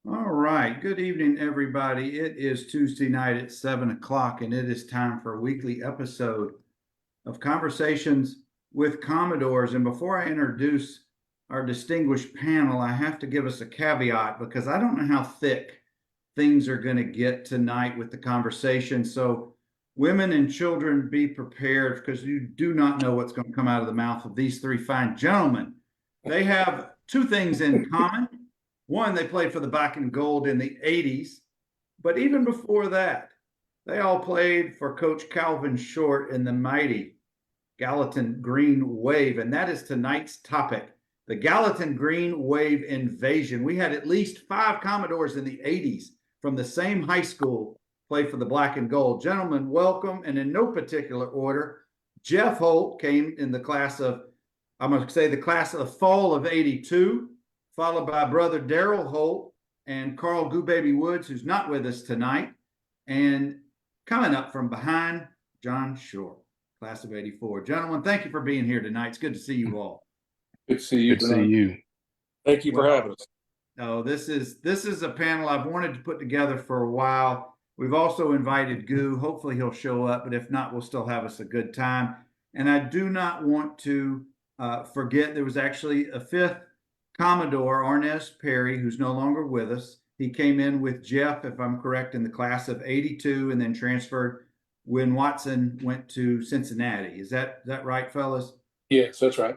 All right. Good evening, everybody. It is Tuesday night at 7 o'clock, and it is time for a weekly episode of Conversations with Commodores. And before I introduce our distinguished panel, I have to give us a caveat because I don't know how thick things are going to get tonight with the conversation. So, women and children, be prepared because you do not know what's going to come out of the mouth of these three fine gentlemen. They have two things in common. One, they played for the Black and Gold in the 80s, but even before that, they all played for Coach Calvin Short in the mighty Gallatin Green Wave. And that is tonight's topic, the Gallatin Green Wave invasion. We had at least five Commodores in the 80s from the same high school play for the Black and Gold. Gentlemen, welcome. And in no particular order, Jeff Holt came in the class of, I'm going to say the class of the fall of 82, followed by brother Daryl Holt and Carl GooBaby Woods, who's not with us tonight. And coming up from behind, John Short, class of 84. Gentlemen, thank you for being here tonight. It's good to see you all. Good to see you. Good to see you. Thank you for having us. No, this is a panel I've wanted to put together for a while. We've also invited Goo. Hopefully he'll show up, but if not, we'll still have us a good time. And I do not want to forget there was actually a fifth Commodore, Arnez Perry, who's no longer with us. He came in with Jeff, if I'm correct, in the class of 82 and then transferred when Watson went to Cincinnati. Is that right, fellas? Yes, that's right.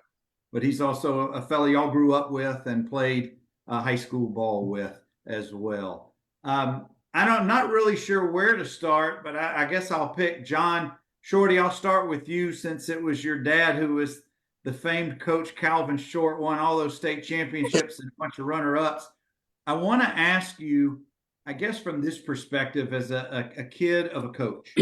But he's also a fellow y'all grew up with and played high school ball with as well. I'm not really sure where to start, but I guess I'll pick John. Shorty, I'll start with you since it was your dad who was the famed Coach Calvin Short, won all those state championships and a bunch of runner-ups. I want to ask you, I guess from this perspective as a kid of a coach,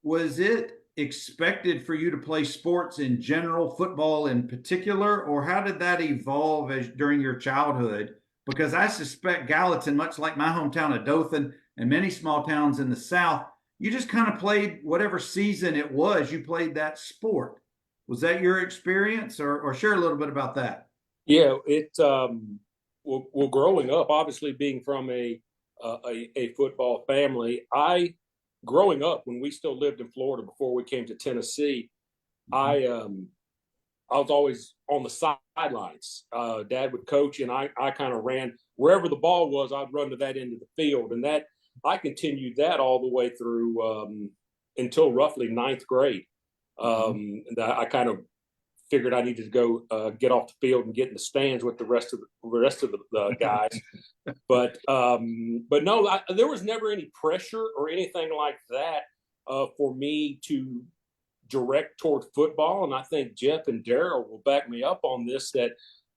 was it expected for you to play sports in general, football in particular, or how did that evolve during your childhood? Because I suspect Gallatin, much like my hometown of Dothan and many small towns in the South, you just kind of played whatever season it was, you played that sport. Was that your experience, or share a little bit about that? Yeah, well, growing up, obviously being from a football family, growing up when we still lived in Florida before we came to Tennessee, I was always on the sidelines. Dad would coach, and I kind of ran wherever the ball was. I'd run to that end of the field, and that I continued that all the way through until roughly ninth grade. I kind of figured I needed to go get off the field and get in the stands with the rest of the guys. But no, there was never any pressure or anything like that for me to direct toward football. And I think Jeff and Daryl will back me up on this, that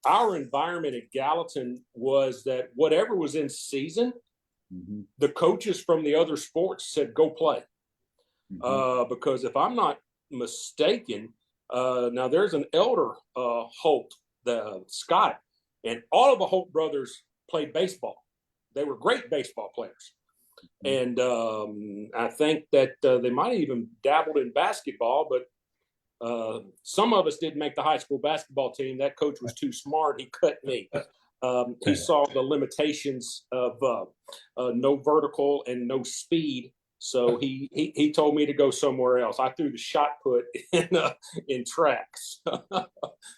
our environment at Gallatin was that whatever was in season, the coaches from the other sports said, go play. Because if I'm not mistaken, now there's an elder Holt, the Scott, and all of the Holt brothers played baseball. They were great baseball players. And I think that they might have even dabbled in basketball, but some of us didn't make the high school basketball team. That coach was too smart. He cut me. He saw the limitations of no vertical and no speed. So he told me to go somewhere else. I threw the shot put in tracks.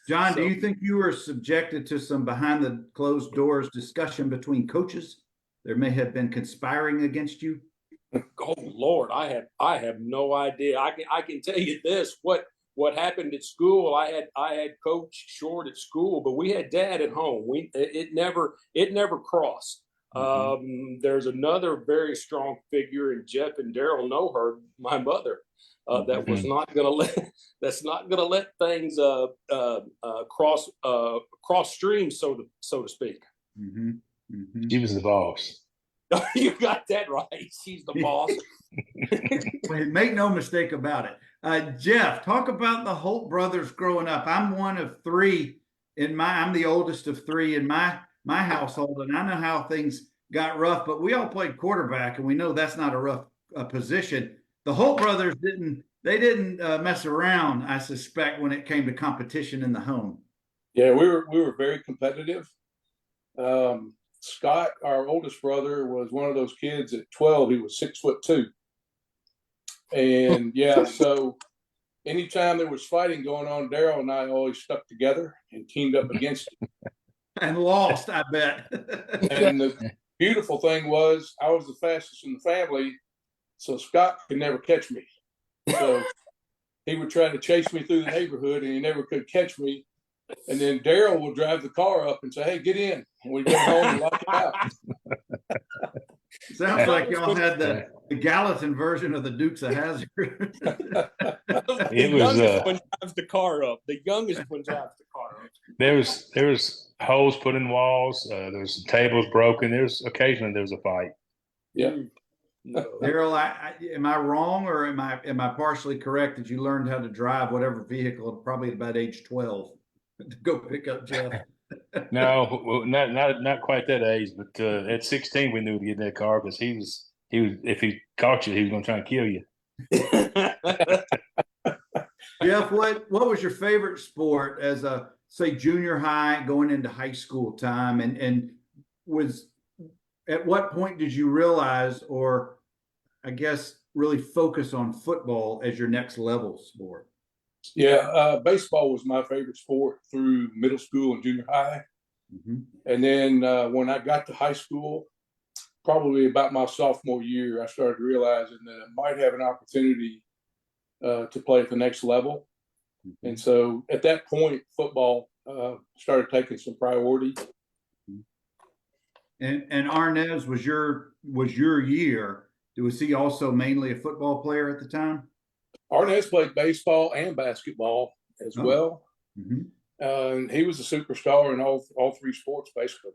John, do you think you were subjected to some behind the closed doors discussion between coaches? There may have been conspiring against you. Oh Lord, I have no idea. I can tell you this: what happened at school. I had Coach Short at school, but we had Dad at home. It never crossed. There's another very strong figure, and Jeff and Daryl know her, my mother, that was not going to let things cross streams, so to speak. She was the boss. You got that right. She's the boss. Make no mistake about it. Jeff, talk about the Holt brothers growing up. I'm one of three I'm the oldest of three in my household, and I know how things got rough, but we all played quarterback, and we know that's not a rough position. The Holt brothers didn't mess around, I suspect, when it came to competition in the home. Yeah, we were very competitive. Scott, our oldest brother, was one of those kids at 12. He was 6'2". And yeah, so anytime there was fighting going on, Daryl and I always stuck together and teamed up against him. And lost, I bet. And the beautiful thing was I was the fastest in the family, so Scott could never catch me. So he would try to chase me through the neighborhood, and he never could catch me. And then Daryl would drive the car up and say, "Hey, get in," and we'd go home and lock it out. Sounds like y'all had the Gallatin version of the Dukes of Hazzard. The It was, youngest one drives the car up. The youngest one drives the car up. there was holes put in walls. There was some tables broken. Occasionally there was a fight. Yeah. No. Daryl, am I wrong, or am I partially correct that you learned how to drive whatever vehicle probably at about age 12 to go pick up Jeff? No, not quite that age, but at 16 we knew to get in that car because he was if he caught you, he was going to try and kill you. Jeff, what was your favorite sport as a, say, junior high going into high school time, and was at what point did you realize, or I guess really focus on football as your next level sport? Yeah, baseball was my favorite sport through middle school and junior high. Mm-hmm. And then when I got to high school, probably about my sophomore year, I started realizing that I might have an opportunity to play at the next level. Mm-hmm. And so at that point, football started taking some priority. And Arnez was your year. Was he also mainly a football player at the time? Arnez played baseball and basketball as well. Mm-hmm. And he was a superstar in all three sports, basically.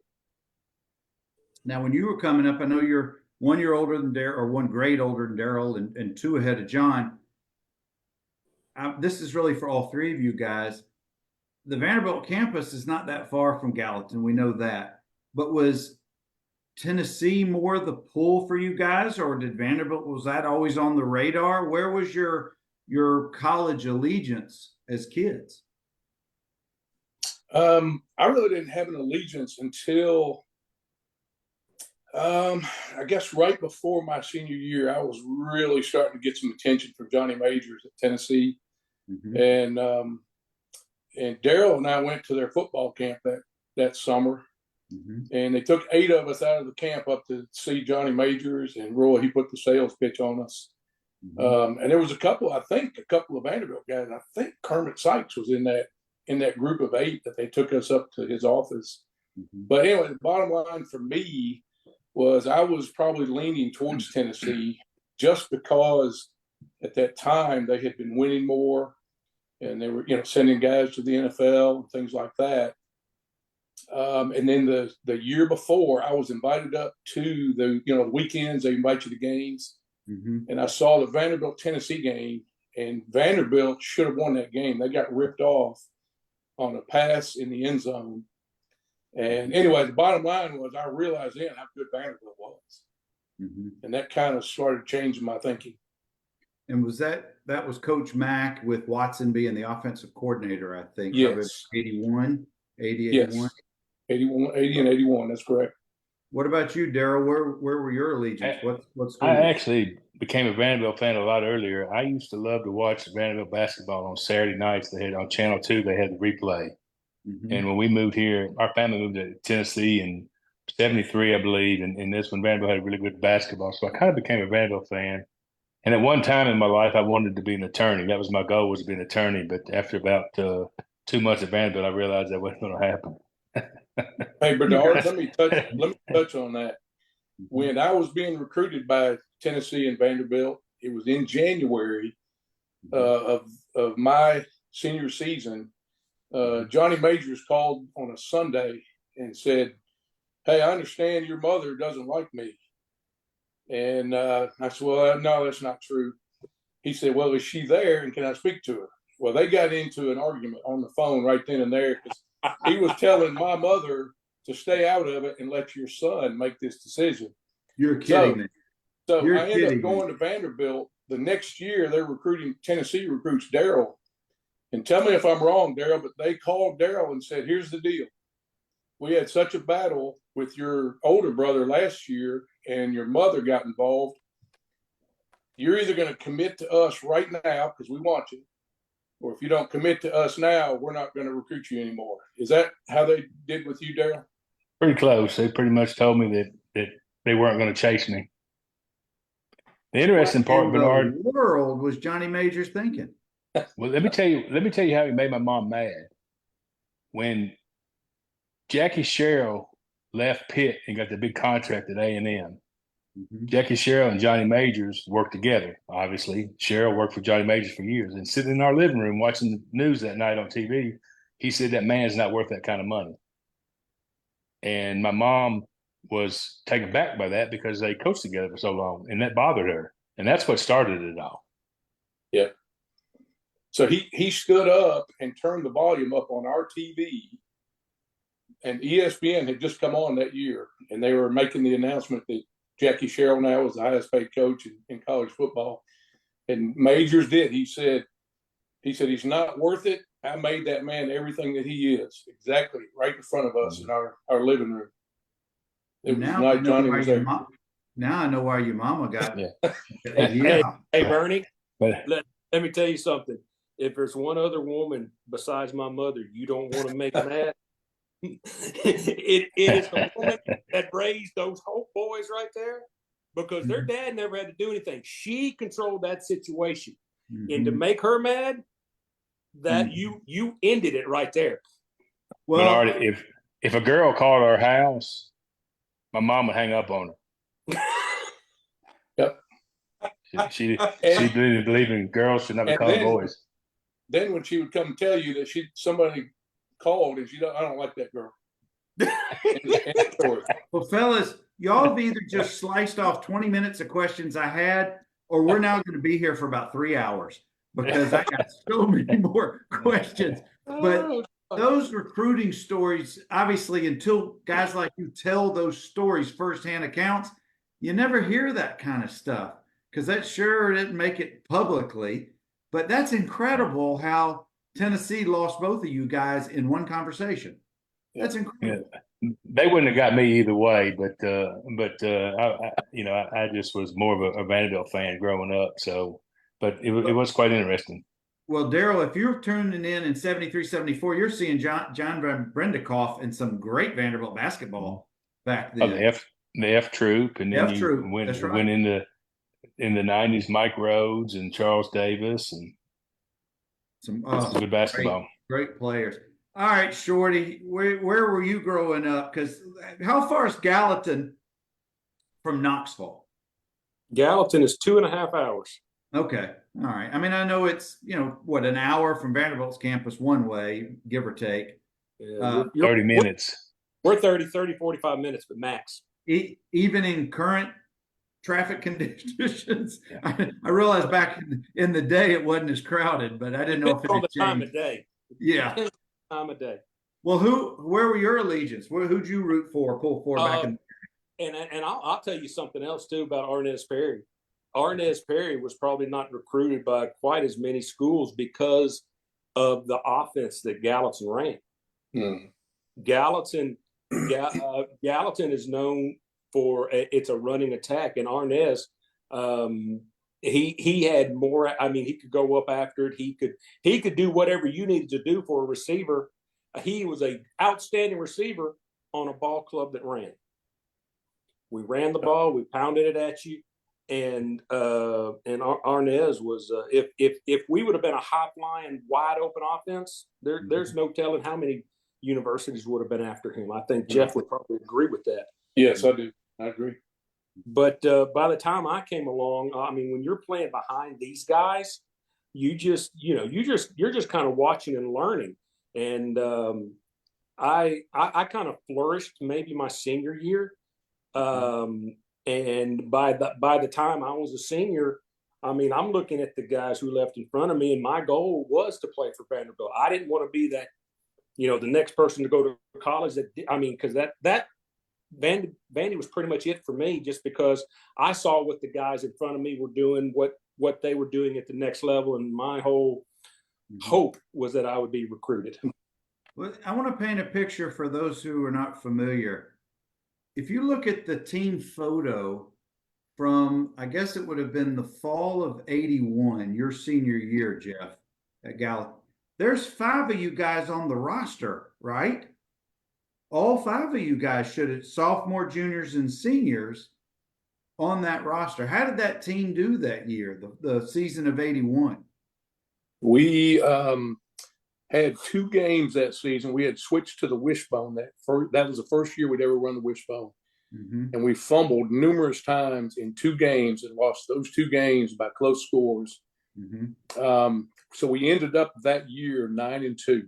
Now, when you were coming up, I know you're 1 year older than Daryl, or 1 grade older than Daryl, and 2 ahead of John. This is really for all 3 of you guys. The Vanderbilt campus is not that far from Gallatin. We know that. But was Tennessee more the pull for you guys, or was that always on the radar? Where was your college allegiance as kids? I really didn't have an allegiance until I guess right before my senior year. I was really starting to get some attention from Johnny Majors at Tennessee. Mm-hmm. And Daryl and I went to their football camp that summer. Mm-hmm. And they took 8 of us out of the camp up to see Johnny Majors, and Roy, he put the sales pitch on us. Mm-hmm. And there was a couple of Vanderbilt guys. I think Kermit Sykes was in that group of 8 that they took us up to his office. Mm-hmm. But anyway, the bottom line for me was I was probably leaning towards Tennessee just because at that time they had been winning more, and they were, sending guys to the NFL and things like that. And then the year before, I was invited up to the weekends. They invite you to games. Mm-hmm. And I saw the Vanderbilt-Tennessee game, and Vanderbilt should have won that game. They got ripped off on a pass in the end zone. And anyway, the bottom line was I realized then how good Vanderbilt was. Mm-hmm. And that kind of started changing my thinking. And was that was Coach Mack with Watson being the offensive coordinator, I think? Yes. 81, 80, yes. 81? 81, 80 and 81, that's correct. What about you, Daryl? Where were your allegiance? What school? I actually became a Vanderbilt fan a lot earlier. I used to love to watch Vanderbilt basketball on Saturday nights. They had on Channel 2, they had the replay. Mm-hmm. And when we moved here, our family moved to Tennessee in 73, I believe. And this when Vanderbilt had really good basketball. So I kind of became a Vanderbilt fan. And at one time in my life, I wanted to be an attorney. That was my goal, was to be an attorney. But after about 2 months at Vanderbilt, I realized that wasn't going to happen. Hey, Bernard, let me touch on that. When I was being recruited by Tennessee and Vanderbilt, it was in January of my senior season. Johnny Majors called on a Sunday and said, "Hey, I understand your mother doesn't like me." And I said, "Well, no, that's not true." He said, "Well, is she there, and can I speak to her?" Well, they got into an argument on the phone right then and there, because he was telling my mother to stay out of it and let your son make this decision. You're kidding me. So I ended up going to Vanderbilt. The next year, they're recruiting, Tennessee recruits Daryl. And tell me if I'm wrong, Daryl, but they called Daryl and said, "Here's the deal. we had such a battle with your older brother last year, and your mother got involved. You're either going to commit to us right now because we want you, or if you don't commit to us now, we're not going to recruit you anymore. Is that how they did with you, Daryl? Pretty close. They pretty much told me that they weren't going to chase me. The interesting part, in Bernard, the world was Johnny Majors thinking? well, let me tell you how he made my mom mad. When Jackie Sherrill left Pitt and got the big contract at A&M, Jackie Sherrill and Johnny Majors worked together, obviously. Sherrill worked for Johnny Majors for years. And sitting in our living room watching the news that night on TV, he said that man's not worth that kind of money. And my mom was taken back by that because they coached together for so long, and that bothered her. And that's what started it all. Yeah. So he stood up and turned the volume up on our TV, and ESPN had just come on that year, and they were making the announcement that Jackie Sherrill now was the highest paid coach in college football. And Majors did. He said he's not worth it. I made that man everything that he is, exactly right in front of us in our living room. It was night Johnny was there. Now I know why your mama got Hey, Bernie, But let me tell you something. If there's one other woman besides my mother you don't want to make mad, it is the woman that raised those Hope boys right there, because their dad never had to do anything. She controlled that situation. And to make her mad, that you ended it right there. well, Bernard, if a girl called our house, my mom would hang up on her. Yep. She didn't believe in girls should never call boys. Then when she would come tell you that somebody called and I don't like that girl. Well, fellas, y'all have either just sliced off 20 minutes of questions I had, or we're now going to be here for about 3 hours because I got so many more questions. But those recruiting stories, obviously, until guys like you tell those stories, firsthand accounts, you never hear that kind of stuff because that sure didn't make it publicly. But that's incredible how Tennessee lost both of you guys in one conversation. That's incredible. Yeah. They wouldn't have got me either way, but I just was more of a Vanderbilt fan growing up. So, but it was quite interesting. Well, Daryl, if you're tuning in 73, 74, you're seeing John Van Brendekoff and some great Vanderbilt basketball back then. Oh, the F Troop, and then you went in the 90s, Mike Rhodes and Charles Davis, and some good basketball. Great players. All right, Shorty, where were you growing up? Because how far is Gallatin from Knoxville? Gallatin is 2.5 hours. Okay. All right. I mean, I know it's, an hour from Vanderbilt's campus one way, give or take. 30 minutes. We're 30, 45 minutes, but max. Even in current traffic conditions. I realized back in the day it wasn't as crowded, but I didn't know if it on the changed. time of day. Yeah. Time of day. Well, where were your allegiance? Who'd you root for, pull for back in? And I'll tell you something else too about Arnez Perry. Arnez Perry was probably not recruited by quite as many schools because of the offense that Gallatin ran. Gallatin is known for it's a running attack, and Arnez, he had more. I mean, he could go up after it. He could do whatever you needed to do for a receiver. He was an outstanding receiver on a ball club that ran. We ran the ball, we pounded it at you, and Arnez was if we would have been a high flying, wide open offense, there's no telling how many universities would have been after him. I think Jeff would probably agree with that. Yes, I do. I agree. But by the time I came along, I mean, when you're playing behind these guys, you're just kind of watching and learning. And I kind of flourished maybe my senior year. And by the time I was a senior, I mean, I'm looking at the guys who left in front of me, and my goal was to play for Vanderbilt. I didn't want to be that, the next person to go to college. Because that Vandy was pretty much it for me, just because I saw what the guys in front of me were doing, what they were doing at the next level, and my whole hope was that I would be recruited. Well, I want to paint a picture for those who are not familiar. If you look at the team photo from, I guess it would have been the fall of 81, your senior year, Jeff, at Gallatin. There's 5 of you guys on the roster, right? All 5 of you guys should have sophomore, juniors, and seniors on that roster. How did that team do that year, the season of 81? We had 2 games that season. We had switched to the wishbone. That was the first year we'd ever run the wishbone. And we fumbled numerous times in 2 games and lost those 2 games by close scores. So we ended up that year 9-2.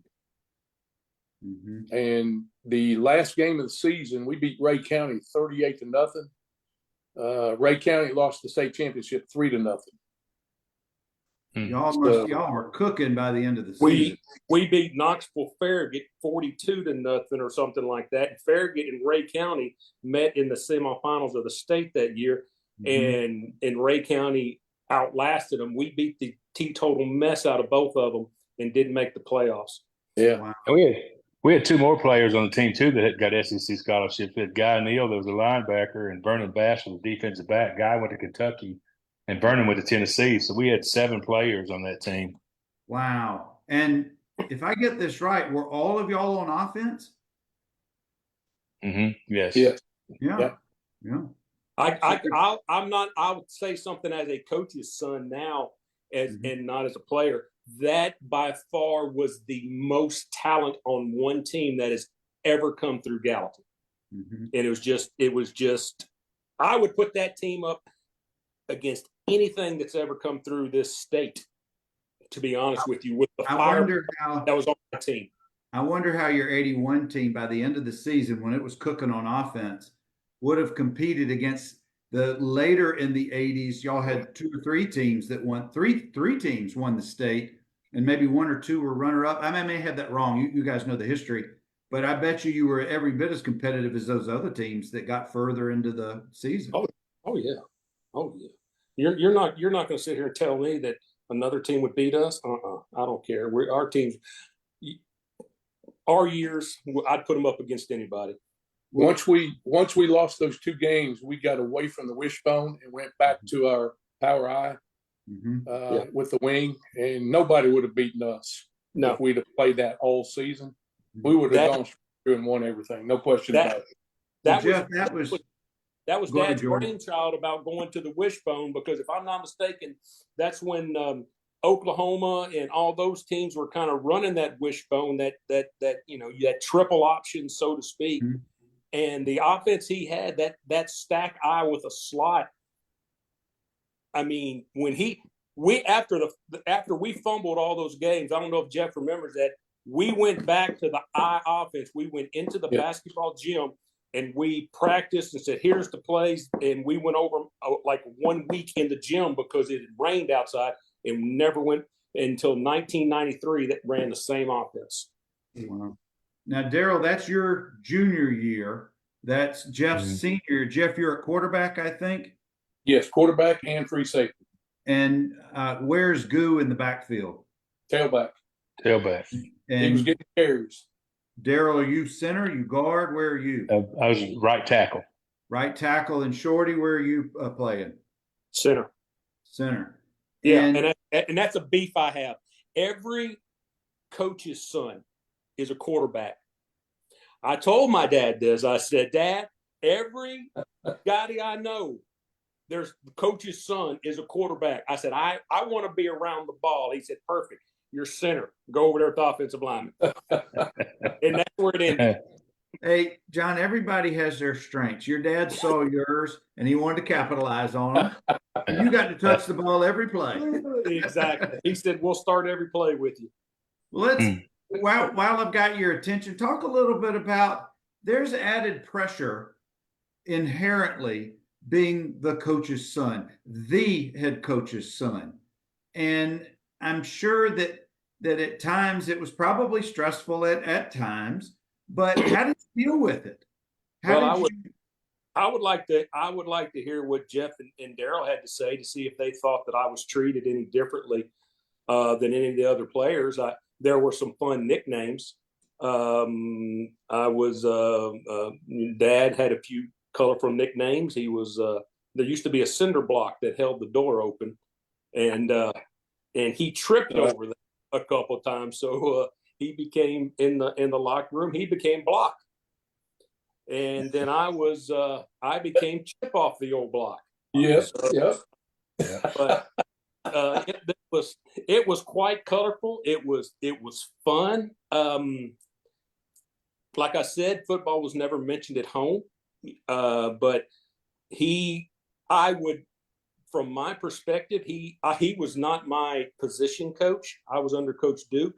And the last game of the season, we beat Ray County 38-0. Ray County lost the state championship 3-0. Y'all were cooking by the end of the season. We beat Knoxville Farragut 42-0 or something like that. Farragut and Ray County met in the semifinals of the state that year, and Ray County outlasted them. We beat the teetotal mess out of both of them and didn't make the playoffs. Yeah, wow. And we had 2 more players on the team too that had got SEC scholarships. We had Guy Neal, that was a linebacker, and Vernon Bass was a defensive back. Guy went to Kentucky, and Vernon went to Tennessee. So we had 7 players on that team. Wow. And if I get this right, were all of y'all on offense? Yes. Yeah. Yeah. Yeah. I would say something as a coach's son now, and not as a player. That by far was the most talent on one team that has ever come through Gallatin. And it was just, I would put that team up against anything that's ever come through this state, to be honest with you, with the fire that was on my team. I wonder how your 81 team, by the end of the season, when it was cooking on offense, would have competed against the later in the 80s. Y'all had 2 or 3 teams that won, three teams won the state, and maybe 1 or 2 were runner-up. I may have that wrong. You guys know the history, but I bet you were every bit as competitive as those other teams that got further into the season. Oh yeah. You're not going to sit here and tell me that another team would beat us. I don't care. Our teams, our years, I'd put them up against anybody. Once we lost those 2 games, we got away from the wishbone and went back to our power I with the wing, and nobody would have beaten us if we'd have played that all season. We would have gone through and won everything, no question about it. That was Dad's brainchild about going to the wishbone, because if I'm not mistaken, that's when Oklahoma and all those teams were kind of running that wishbone, that triple option, so to speak. And the offense he had, that stack eye with a slot. I mean, when after we fumbled all those games, I don't know if Jeff remembers that, we went back to the eye offense. We went into the basketball gym and we practiced and said, here's the plays. And we went over like 1 week in the gym because it rained outside, and never went until 1993 that ran the same offense. Wow. Now, Daryl, that's your junior year. That's Jeff's senior. Jeff, you're a quarterback, I think? Yes, quarterback and free safety. And where's Goo in the backfield? Tailback. And he was getting carries. Daryl, are you center? You guard? Where are you? I was right tackle. Right tackle. And Shorty, where are you playing? Center. Yeah, and that's a beef I have. Every coach's son is a quarterback. I told my dad this. I said, Dad, every guy I know, there's the coach's son is a quarterback. I said, I want to be around the ball. He said, perfect. You're center. Go over there with the offensive lineman. And that's where it ended. Hey, John, everybody has their strengths. Your dad saw yours, and he wanted to capitalize on them. And you got to touch the ball every play. Exactly. He said, we'll start every play with you. Well, while I've got your attention, talk a little bit about, there's added pressure inherently being the coach's son, the head coach's son. And I'm sure that at times it was probably stressful at times, but how did you deal with it? I would like to hear what Jeff and Daryl had to say, to see if they thought that I was treated any differently than any of the other players. There were some fun nicknames. I was Dad had a few colorful nicknames. He was there used to be a cinder block that held the door open, and he tripped over that a couple of times. So he became in the locker room. He became Block, and then I became Chip off the old block. Yes. So, Yep. But it was quite colorful. It was fun. Like I said, football was never mentioned at home, but I would, from my perspective, he was not my position coach. I was under Coach Duke.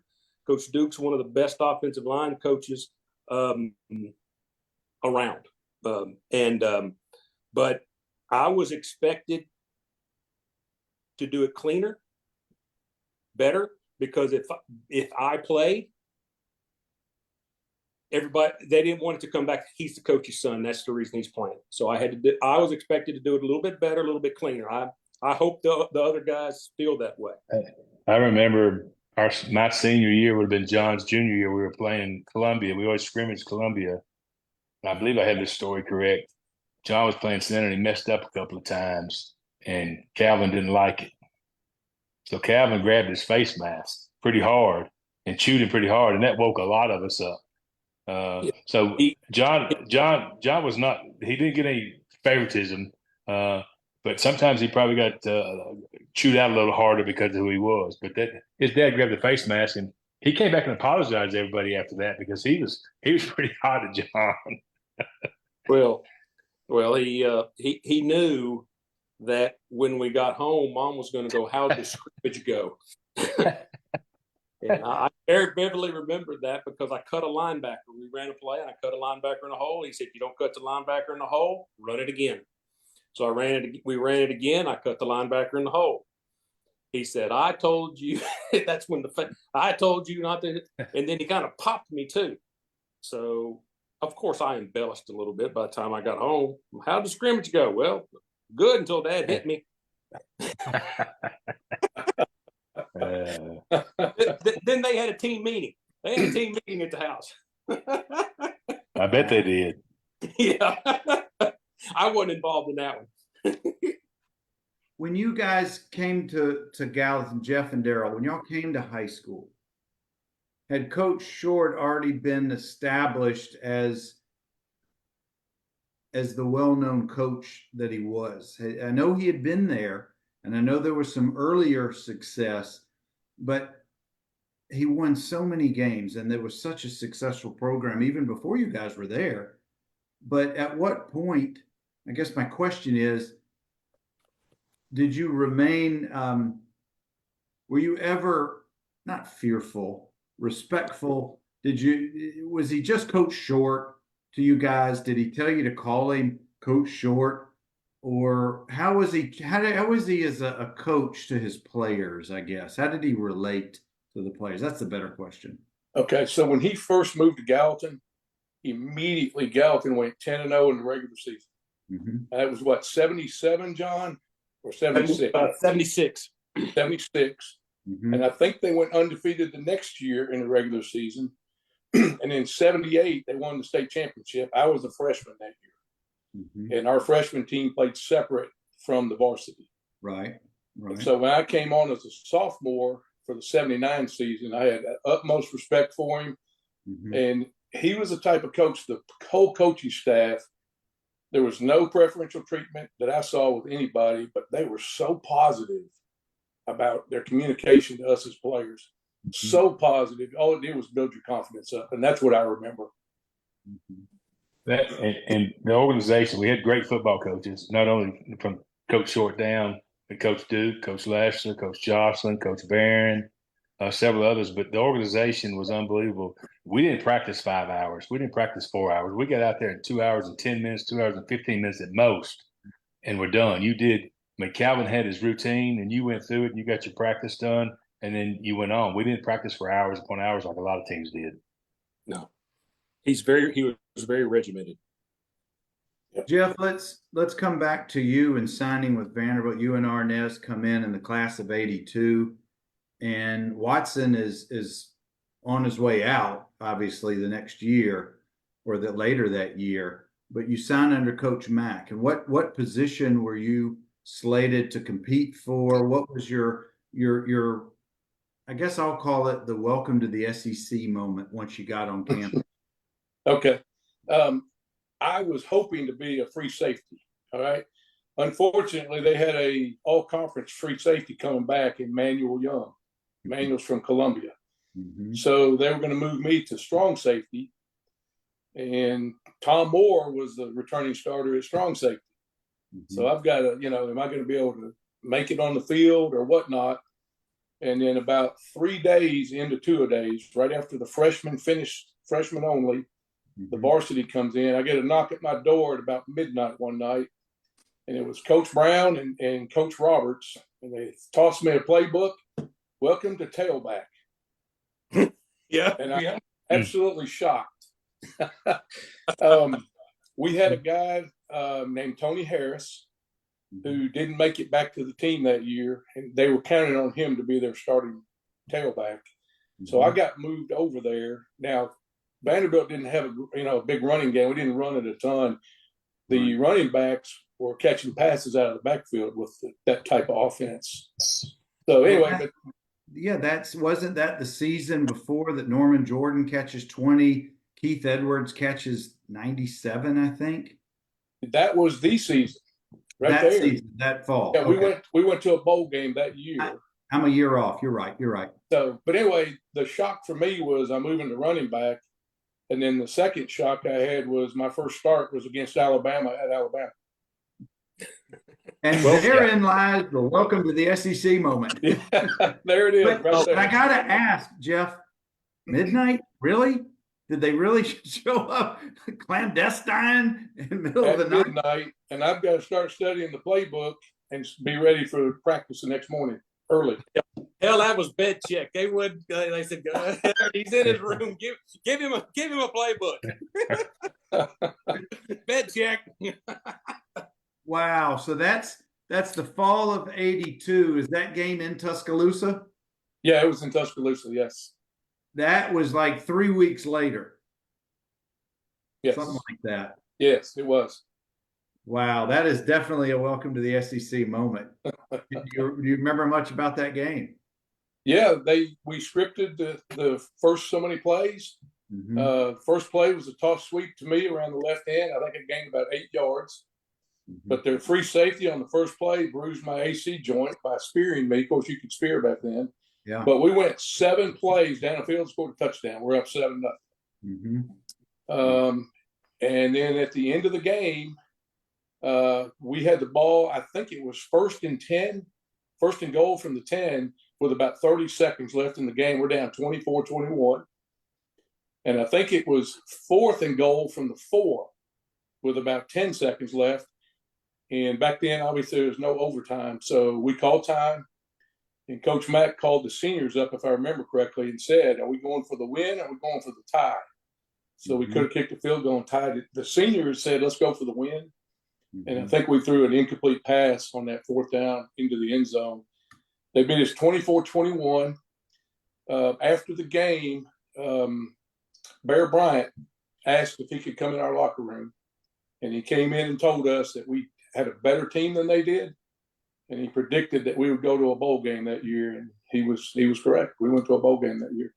Coach Duke's one of the best offensive line coaches around, but I was expected to do it cleaner, better, because if I played, everybody, they didn't want it to come back. He's the coach's son. That's the reason he's playing. So I was expected to do it a little bit better, a little bit cleaner. I hope the other guys feel that way. I remember my senior year would have been John's junior year. We were playing Columbia. We always scrimmaged Columbia. And I believe I had this story correct. John was playing center and he messed up a couple of times, and Calvin didn't like it. So Calvin grabbed his face mask pretty hard and chewed him pretty hard, and that woke a lot of us up. So John was not, he didn't get any favoritism, but sometimes he probably got chewed out a little harder because of who he was. But his dad grabbed the face mask, and he came back and apologized to everybody after that, because he was pretty hot at John. Well, he knew that when we got home, Mom was going to go, "How did the scrimmage go?" And I very vividly remembered that because I cut a linebacker. We ran a play and I cut a linebacker in the hole. He said, "You don't cut the linebacker in the hole, run it again." So we ran it again. I cut the linebacker in the hole. He said, "I told you." That's when I told you not to. And then he kind of popped me too. So of course I embellished a little bit by the time I got home. How'd the scrimmage go? Well, good until Dad hit me. Then they had a team meeting. They had a team meeting at the house. I bet they did. Yeah. I wasn't involved in that one. When you guys came to Gallatin, Jeff and Daryl, when y'all came to high school, had Coach Short already been established as the well-known coach that he was? I know he had been there, and I know there was some earlier success, but he won so many games, and there was such a successful program even before you guys were there. But at what point, I guess my question is, did you remain, were you ever not fearful, respectful? Was he just Coach Short to you guys? Did he tell you to call him Coach Short? Or how was he as a coach to his players, I guess? How did he relate to the players? That's the better question. Okay, so when he first moved to Gallatin, immediately Gallatin went 10-0 in the regular season. Mm-hmm. That was what, 77, John? Or 76? 76. 76. Mm-hmm. And I think they went undefeated the next year in the regular season. And in 78, they won the state championship. I was a freshman that year. Mm-hmm. And our freshman team played separate from the varsity. Right. So when I came on as a sophomore for the 79 season, I had utmost respect for him. Mm-hmm. And he was the type of coach, the whole coaching staff, there was no preferential treatment that I saw with anybody, but they were so positive about their communication to us as players. Mm-hmm. So positive. All it did was build your confidence up. And that's what I remember. Mm-hmm. And the organization, we had great football coaches, not only from Coach Short down, but Coach Duke, Coach Lashley, Coach Jocelyn, Coach Barron, several others. But the organization was unbelievable. We didn't practice 5 hours. We didn't practice 4 hours. We got out there in 2 hours and 10 minutes, 2 hours and 15 minutes at most, and we're done. You did. I mean, Calvin had his routine, and you went through it, and you got your practice done, and then you went on. We didn't practice for hours upon hours like a lot of teams did. No. He was very regimented. Jeff, let's come back to you and signing with Vanderbilt. You and Arnez come in the class of '82, and Watson is on his way out, obviously the next year or later that year, but you signed under Coach Mack. And what position were you slated to compete for? What was your I guess I'll call it the welcome to the SEC moment once you got on campus? Okay. I was hoping to be a free safety. All right. Unfortunately, they had a all-conference free safety coming back in Manuel Young. Manuel's from Columbia. Mm-hmm. So they were going to move me to strong safety. And Tom Moore was the returning starter at strong safety. Mm-hmm. So I've got to, am I going to be able to make it on the field or whatnot? And then about 3 days into 2 days, right after the freshmen finished, freshman only, mm-hmm. the varsity comes in. I get a knock at my door at about midnight one night. And it was Coach Brown and Coach Roberts. And they tossed me a playbook. Welcome to tailback. Yeah. And I'm absolutely shocked. We had a guy named Tony Harris who didn't make it back to the team that year, and they were counting on him to be their starting tailback. Mm-hmm. So I got moved over there. Now, Vanderbilt didn't have a big running game. We didn't run it a ton. The running backs were catching passes out of the backfield with that type of offense. So anyway, wasn't that the season before that Norman Jordan catches 20, Keith Edwards catches 97, I think? That was the season. That fall. Yeah, we went to a bowl game that year. I'm a year off. You're right. So, but anyway, the shock for me was I'm moving to running back, and then the second shock I had was my first start was against Alabama at Alabama. And therein lies the welcome to the SEC moment. Yeah, there it is. But I got to ask, Jeff, midnight? Really? Did they really show up clandestine in the middle of the night? Midnight, and I've got to start studying the playbook and be ready for practice the next morning early. Hell, that was bed check. They would. They said, "He's in his room. Give him a playbook." Bed check. Wow. So that's the fall of '82. Is that game in Tuscaloosa? Yeah, it was in Tuscaloosa. Yes. That was like 3 weeks later. Yes. Something like that. Yes, it was. Wow, that is definitely a welcome to the SEC moment. Do you remember much about that game? Yeah, we scripted the first so many plays. Mm-hmm. First play was a toss sweep to me around the left hand. I think it gained about 8 yards. Mm-hmm. But their free safety on the first play bruised my AC joint by spearing me. Of course, you could spear back then. Yeah. But we went 7 plays down the field and scored a touchdown. We're up 7-0. Mm-hmm. And then at the end of the game, we had the ball. I think it was first and goal from the 10 with about 30 seconds left in the game. We're down 24-21. And I think it was 4th and goal from the 4 with about 10 seconds left. And back then, obviously, there was no overtime. So we called time. And Coach Mack called the seniors up, if I remember correctly, and said, "Are we going for the win or are we going for the tie?" So we could have kicked the field goal and tied it. The seniors said, "Let's go for the win." Mm-hmm. And I think we threw an incomplete pass on that 4th down into the end zone. They beat us 24-21. After the game, Bear Bryant asked if he could come in our locker room. And he came in and told us that we had a better team than they did. And he predicted that we would go to a bowl game that year, and he was correct. We went to a bowl game that year.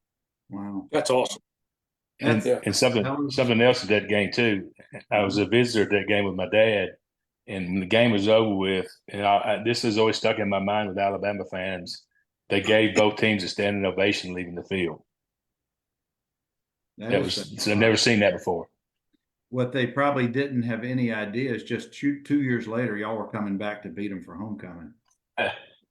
Wow, that's awesome. And something else at that game too. I was a visitor at that game with my dad, and when the game was over with, and this has always stuck in my mind with Alabama fans. They gave both teams a standing ovation leaving the field. So I've never seen that before. What they probably didn't have any idea is just 2 years later, y'all were coming back to beat them for homecoming.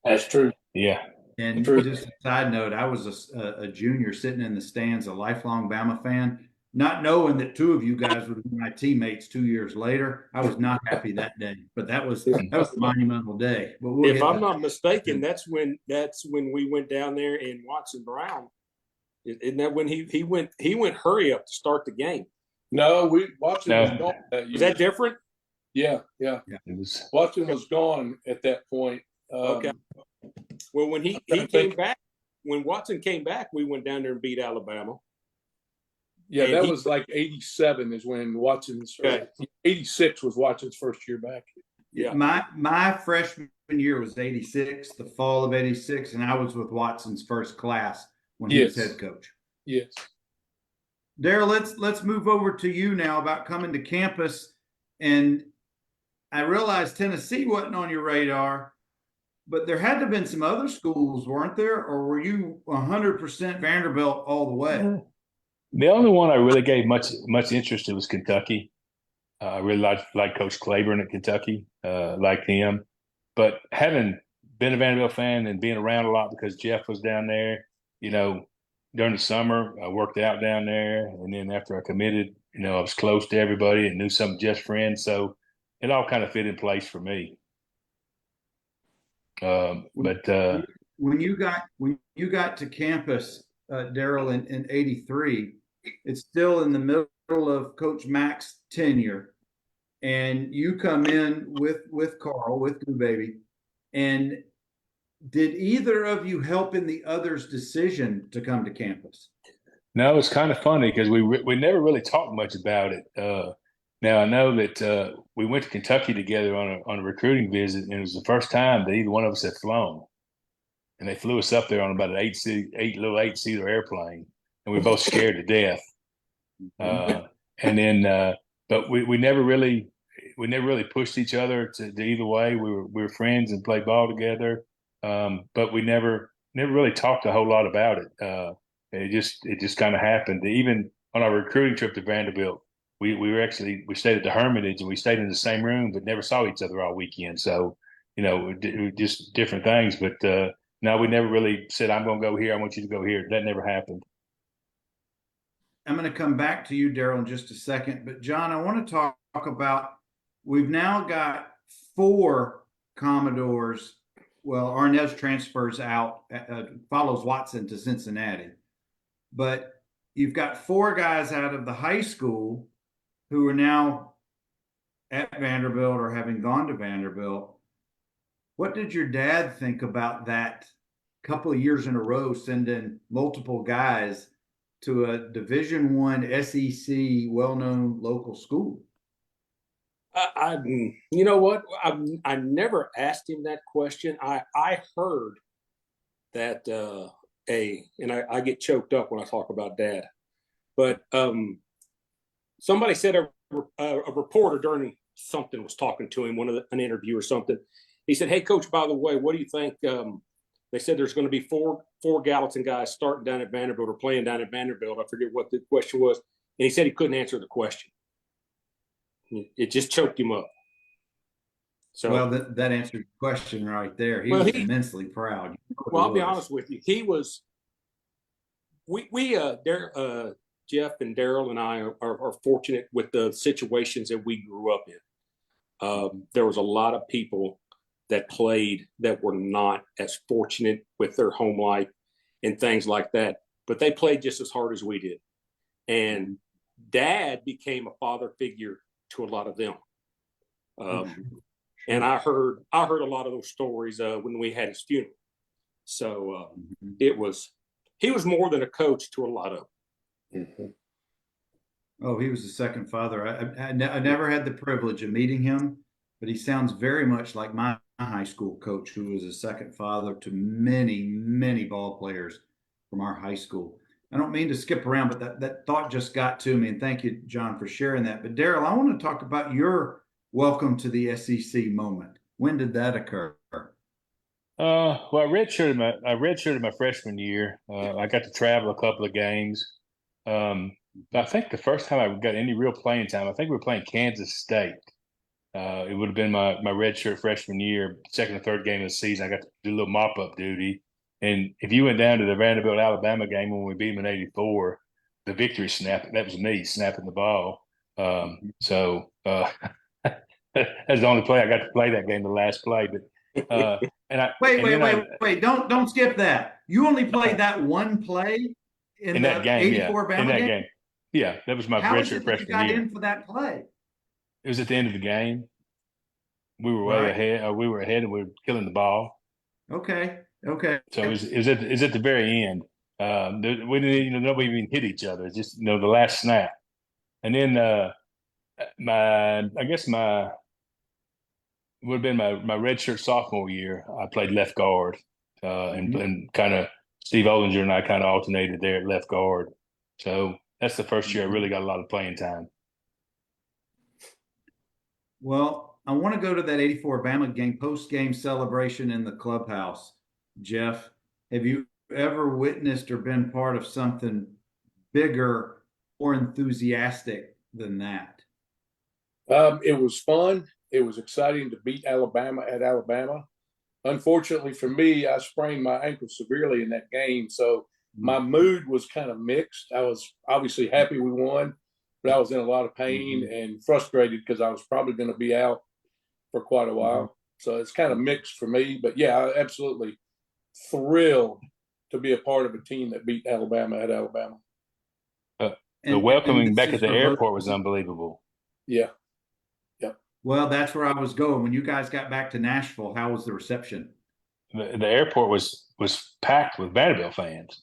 That's true. Yeah. And just a side note, I was a junior sitting in the stands, a lifelong Bama fan, not knowing that 2 of you guys would be my teammates 2 years later. I was not happy that day, but that was a monumental day. But if I'm not mistaken, that's when we went down there and Watson Brown. Isn't that when he went hurry up to start the game? No, Watson was gone that year. Is that different? Yeah. Watson was gone at that point. Okay. Well, when he came back, when Watson came back, we went down there and beat Alabama. Yeah, And that was like 87 is when Watson's, Okay. 86 was Watson's first year back. Yeah. My freshman year was 86, the fall of 86, and I was with Watson's first class when he was Yes. head coach. Yes. Daryl, let's move over to you now about coming to campus. And I realized Tennessee wasn't on your radar, but there had to have been some other schools, weren't there? Or were you 100% Vanderbilt all the way? The only one I really gave much interest in was Kentucky. I really liked Coach Claiborne at Kentucky, liked him. But having been a Vanderbilt fan and being around a lot because Jeff was down there, during the summer, I worked out down there. And then after I committed, I was close to everybody and knew some of Jeff's friends. So it all kind of fit in place for me. When you got to campus, Daryl, in '83, it's still in the middle of Coach Mack's tenure, and you come in with Carl, with GooBaby, and did either of you help in the other's decision to come to campus? No, it's kind of funny because we never really talked much about it. Now I know that we went to Kentucky together on a recruiting visit, and it was the first time that either one of us had flown. And they flew us up there on about an eight-seater airplane, and we were both scared to death. But we never really pushed each other to either way. We were friends and played ball together, but we never really talked a whole lot about it. It just kind of happened. Even on our recruiting trip to Vanderbilt, we stayed at the Hermitage and we stayed in the same room, but never saw each other all weekend. So just different things. But no, we never really said, "I'm going to go here. I want you to go here." That never happened. I'm going to come back to you, Daryl, in just a second. But John, I want to talk about, we've now got 4 Commodores. Well, Arnez transfers out, follows Watson to Cincinnati. But you've got 4 guys out of the high school who are now at Vanderbilt or having gone to Vanderbilt. What did your dad think about that couple of years in a row, sending multiple guys to a Division I SEC well-known local school? You know what? I never asked him that question. I heard that and I get choked up when I talk about Dad, but somebody said a reporter during something was talking to him, an interview or something. He said, "Hey, Coach, by the way, what do you think?" They said there's going to be four Gallatin guys starting down at Vanderbilt or playing down at Vanderbilt. I forget what the question was, and he said he couldn't answer the question. It just choked him up. So, well, that answered the question right there. He was immensely proud. Well, I'll be honest with you. He was. Jeff and Daryl and I are fortunate with the situations that we grew up in. There was a lot of people that played that were not as fortunate with their home life and things like that, but they played just as hard as we did. And Dad became a father figure to a lot of them. And I heard a lot of those stories when we had his funeral. So he was more than a coach to a lot of them. Oh, he was a second father. I never had the privilege of meeting him, but he sounds very much like my high school coach, who was a second father to many, many ball players from our high school. I don't mean to skip around, but that thought just got to me. And thank you, John, for sharing that. But Daryl, I want to talk about your welcome to the SEC moment. When did that occur? Well, I redshirted my freshman year. I got to travel a couple of games. I think the first time I got any real playing time, I think we were playing Kansas State. It would have been my redshirt freshman year, second or third game of the season. I got to do a little mop-up duty. And if you went down to the Vanderbilt-Alabama game when we beat them in '84, the victory snap, that was me snapping the ball. So that's the only play I got to play that game, the last play. But Wait! Don't skip that. You only played that one play in that game, '84 Bama game. Yeah, that was my redshirt freshman year. How you got in for that play? It was at the end of the game. We were way ahead. We were ahead, and we were killing the ball. Okay. Okay. So it was at the very end. We didn't, nobody even hit each other. It's just, the last snap. And then I guess would have been my redshirt sophomore year. I played left guard, and kind of Steve Ollinger and I kind of alternated there at left guard. So that's the first year I really got a lot of playing time. Well, I want to go to that 84 Bama game, post-game celebration in the clubhouse. Jeff, have you ever witnessed or been part of something bigger or enthusiastic than that? It was fun. It was exciting to beat Alabama at Alabama. Unfortunately for me, I sprained my ankle severely in that game. So my mood was kind of mixed. I was obviously happy we won, but I was in a lot of pain and frustrated because I was probably going to be out for quite a while. So it's kind of mixed for me. But yeah, I absolutely thrilled to be a part of a team that beat Alabama at Alabama. The welcoming back at the airport was unbelievable. Yeah. Well, that's where I was going. When you guys got back to Nashville, how was the reception? The airport was packed with Vanderbilt fans.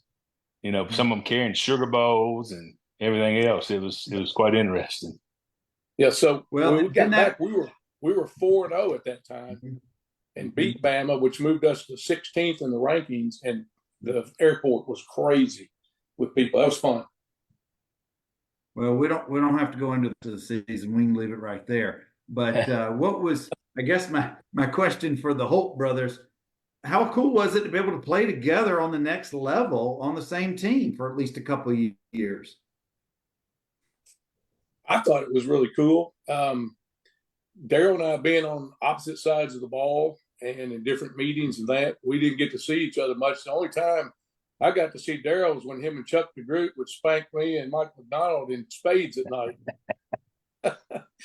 Some of them carrying sugar bowls and everything else. It was quite interesting. Yeah. So well, when we got back, we were 4-0 at that time, and beat Bama, which moved us to 16th in the rankings. And the airport was crazy with people. That was fun. Well, we don't have to go into the season. We can leave it right there. But what was, I guess, my question for the Holt brothers, how cool was it to be able to play together on the next level on the same team for at least a couple of years? I thought it was really cool. Daryl and I being on opposite sides of the ball and in different meetings and that, we didn't get to see each other much. The only time I got to see Daryl was when him and Chuck DeGroot would spank me and Mike McDonald in spades at night.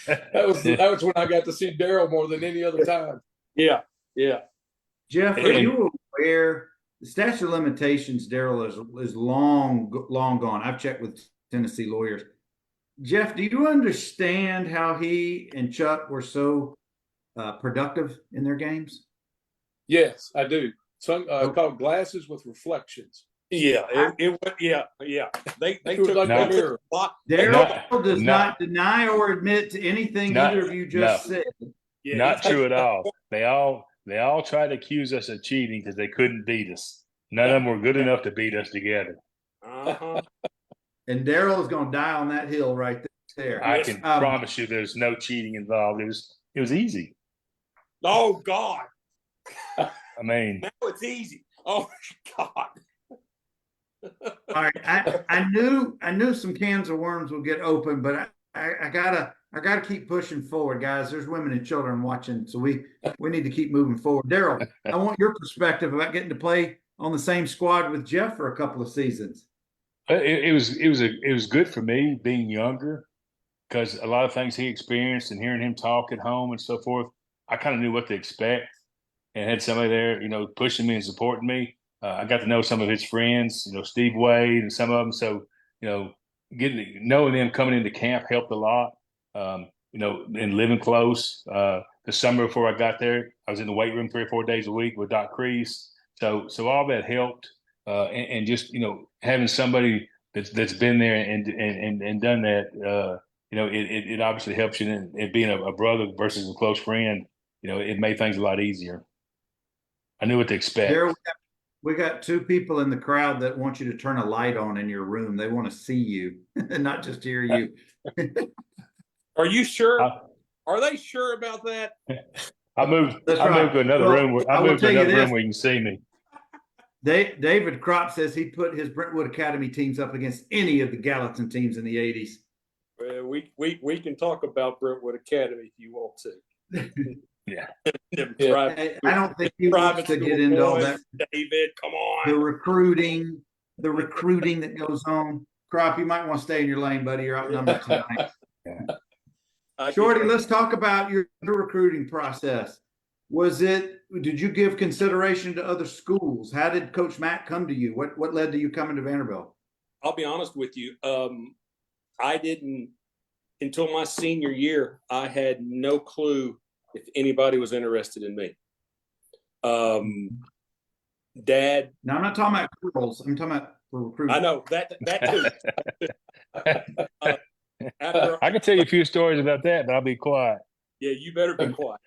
that was when I got to see Daryl more than any other time. Yeah. Jeff, are you aware the statute of limitations, Daryl, is long gone? I've checked with Tennessee lawyers. Jeff, do you understand how he and Chuck were so productive in their games? Yes, I do. Some called Glasses with Reflections. Yeah, yeah. They took like a mirror. Daryl does not deny or admit to anything either of you just said. Yeah, not true at all. They all tried to accuse us of cheating because they couldn't beat us. None of them were good enough to beat us together. And Daryl is going to die on that hill right there. I can promise you, there's no cheating involved. It was easy. Oh God! I mean, now it's easy. Oh God! All right, I knew some cans of worms will get open, but I gotta keep pushing forward, guys. There's women and children watching, so we need to keep moving forward. Daryl, I want your perspective about getting to play on the same squad with Jeff for a couple of seasons. It was good for me being younger because a lot of things he experienced and hearing him talk at home and so forth, I kind of knew what to expect and had somebody there, pushing me and supporting me. I got to know some of his friends, Steve Wade and some of them. So, knowing them coming into camp helped a lot. And living close. The summer before I got there, I was in the weight room 3 or 4 days a week with Doc Crease. So all that helped. And just, having somebody that's been there and done that, it obviously helps you. And being a brother versus a close friend, it made things a lot easier. I knew what to expect. Daryl, we got two people in the crowd that want you to turn a light on in your room. They want to see you and not just hear you. Are you sure? Are they sure about that? I moved to another room. I moved to another room where you can see me. David Kropp says he put his Brentwood Academy teams up against any of the Gallatin teams in the 80s. We can talk about Brentwood Academy if you want to. Yeah. I don't think he wants to get into all that. David, come on. The recruiting that goes on. Kropp, you might want to stay in your lane, buddy. You're outnumbered tonight. Shorty, let's talk about your recruiting process. Did you give consideration to other schools? How did Coach Matt come to you? What led to you coming to Vanderbilt? I'll be honest with you. I didn't, until my senior year, I had no clue if anybody was interested in me. Dad. Now I'm not talking about girls. I'm talking about for recruiting. I know that too. I can tell you a few stories about that, but I'll be quiet. Yeah, you better be quiet.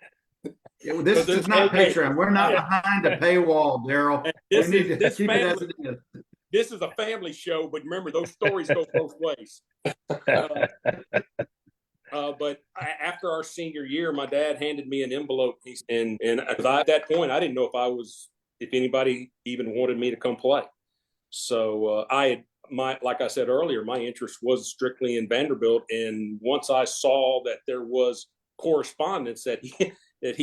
Yeah, well, this is not Patreon. We're not behind a paywall, Daryl. We need to keep it as it is. This is a family show, but remember, those stories go both ways. But after our senior year, my dad handed me an envelope, and at that point, I didn't know if anybody even wanted me to come play. So like I said earlier, my interest was strictly in Vanderbilt, and once I saw that there was correspondence that he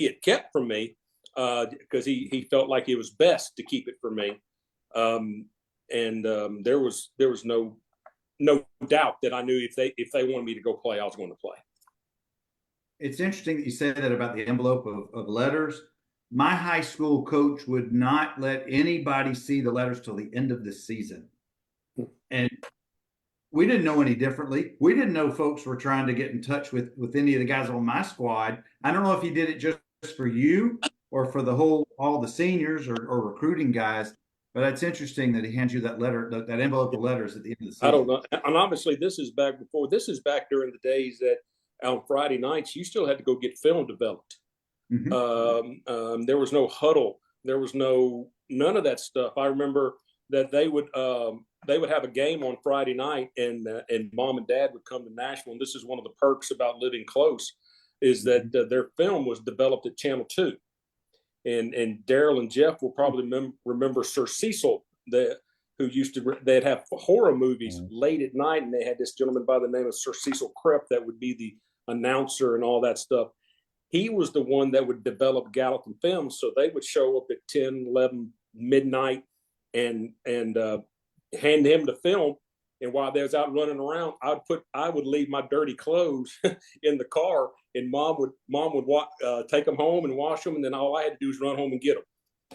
had kept from me, because he felt like it was best to keep it from me, there was no doubt that I knew if they wanted me to go play, I was going to play. It's interesting that you said that about the envelope of letters. My high school coach would not let anybody see the letters till the end of the season. And we didn't know any differently. We didn't know folks were trying to get in touch with any of the guys on my squad. I don't know if he did it just for you or for all the seniors or recruiting guys. But it's interesting that he hands you that letter, that envelope of letters at the end of the season. I don't know. And obviously, this is back during the days that on Friday nights, you still had to go get film developed. Mm-hmm. There was no huddle. There was none of that stuff. I remember that they would have a game on Friday night, and mom and dad would come to Nashville. And this is one of the perks about living close, is that their film was developed at Channel 2. And Daryl and Jeff will probably remember Sir Cecil, they'd have horror movies late at night, and they had this gentleman by the name of Sir Cecil Krepp that would be the announcer and all that stuff. He was the one that would develop Gallatin Films, so they would show up at 10, 11, midnight and hand him the film. And while they was out running around, I would leave my dirty clothes in the car, and mom would take them home and wash them, and then all I had to do was run home and get them.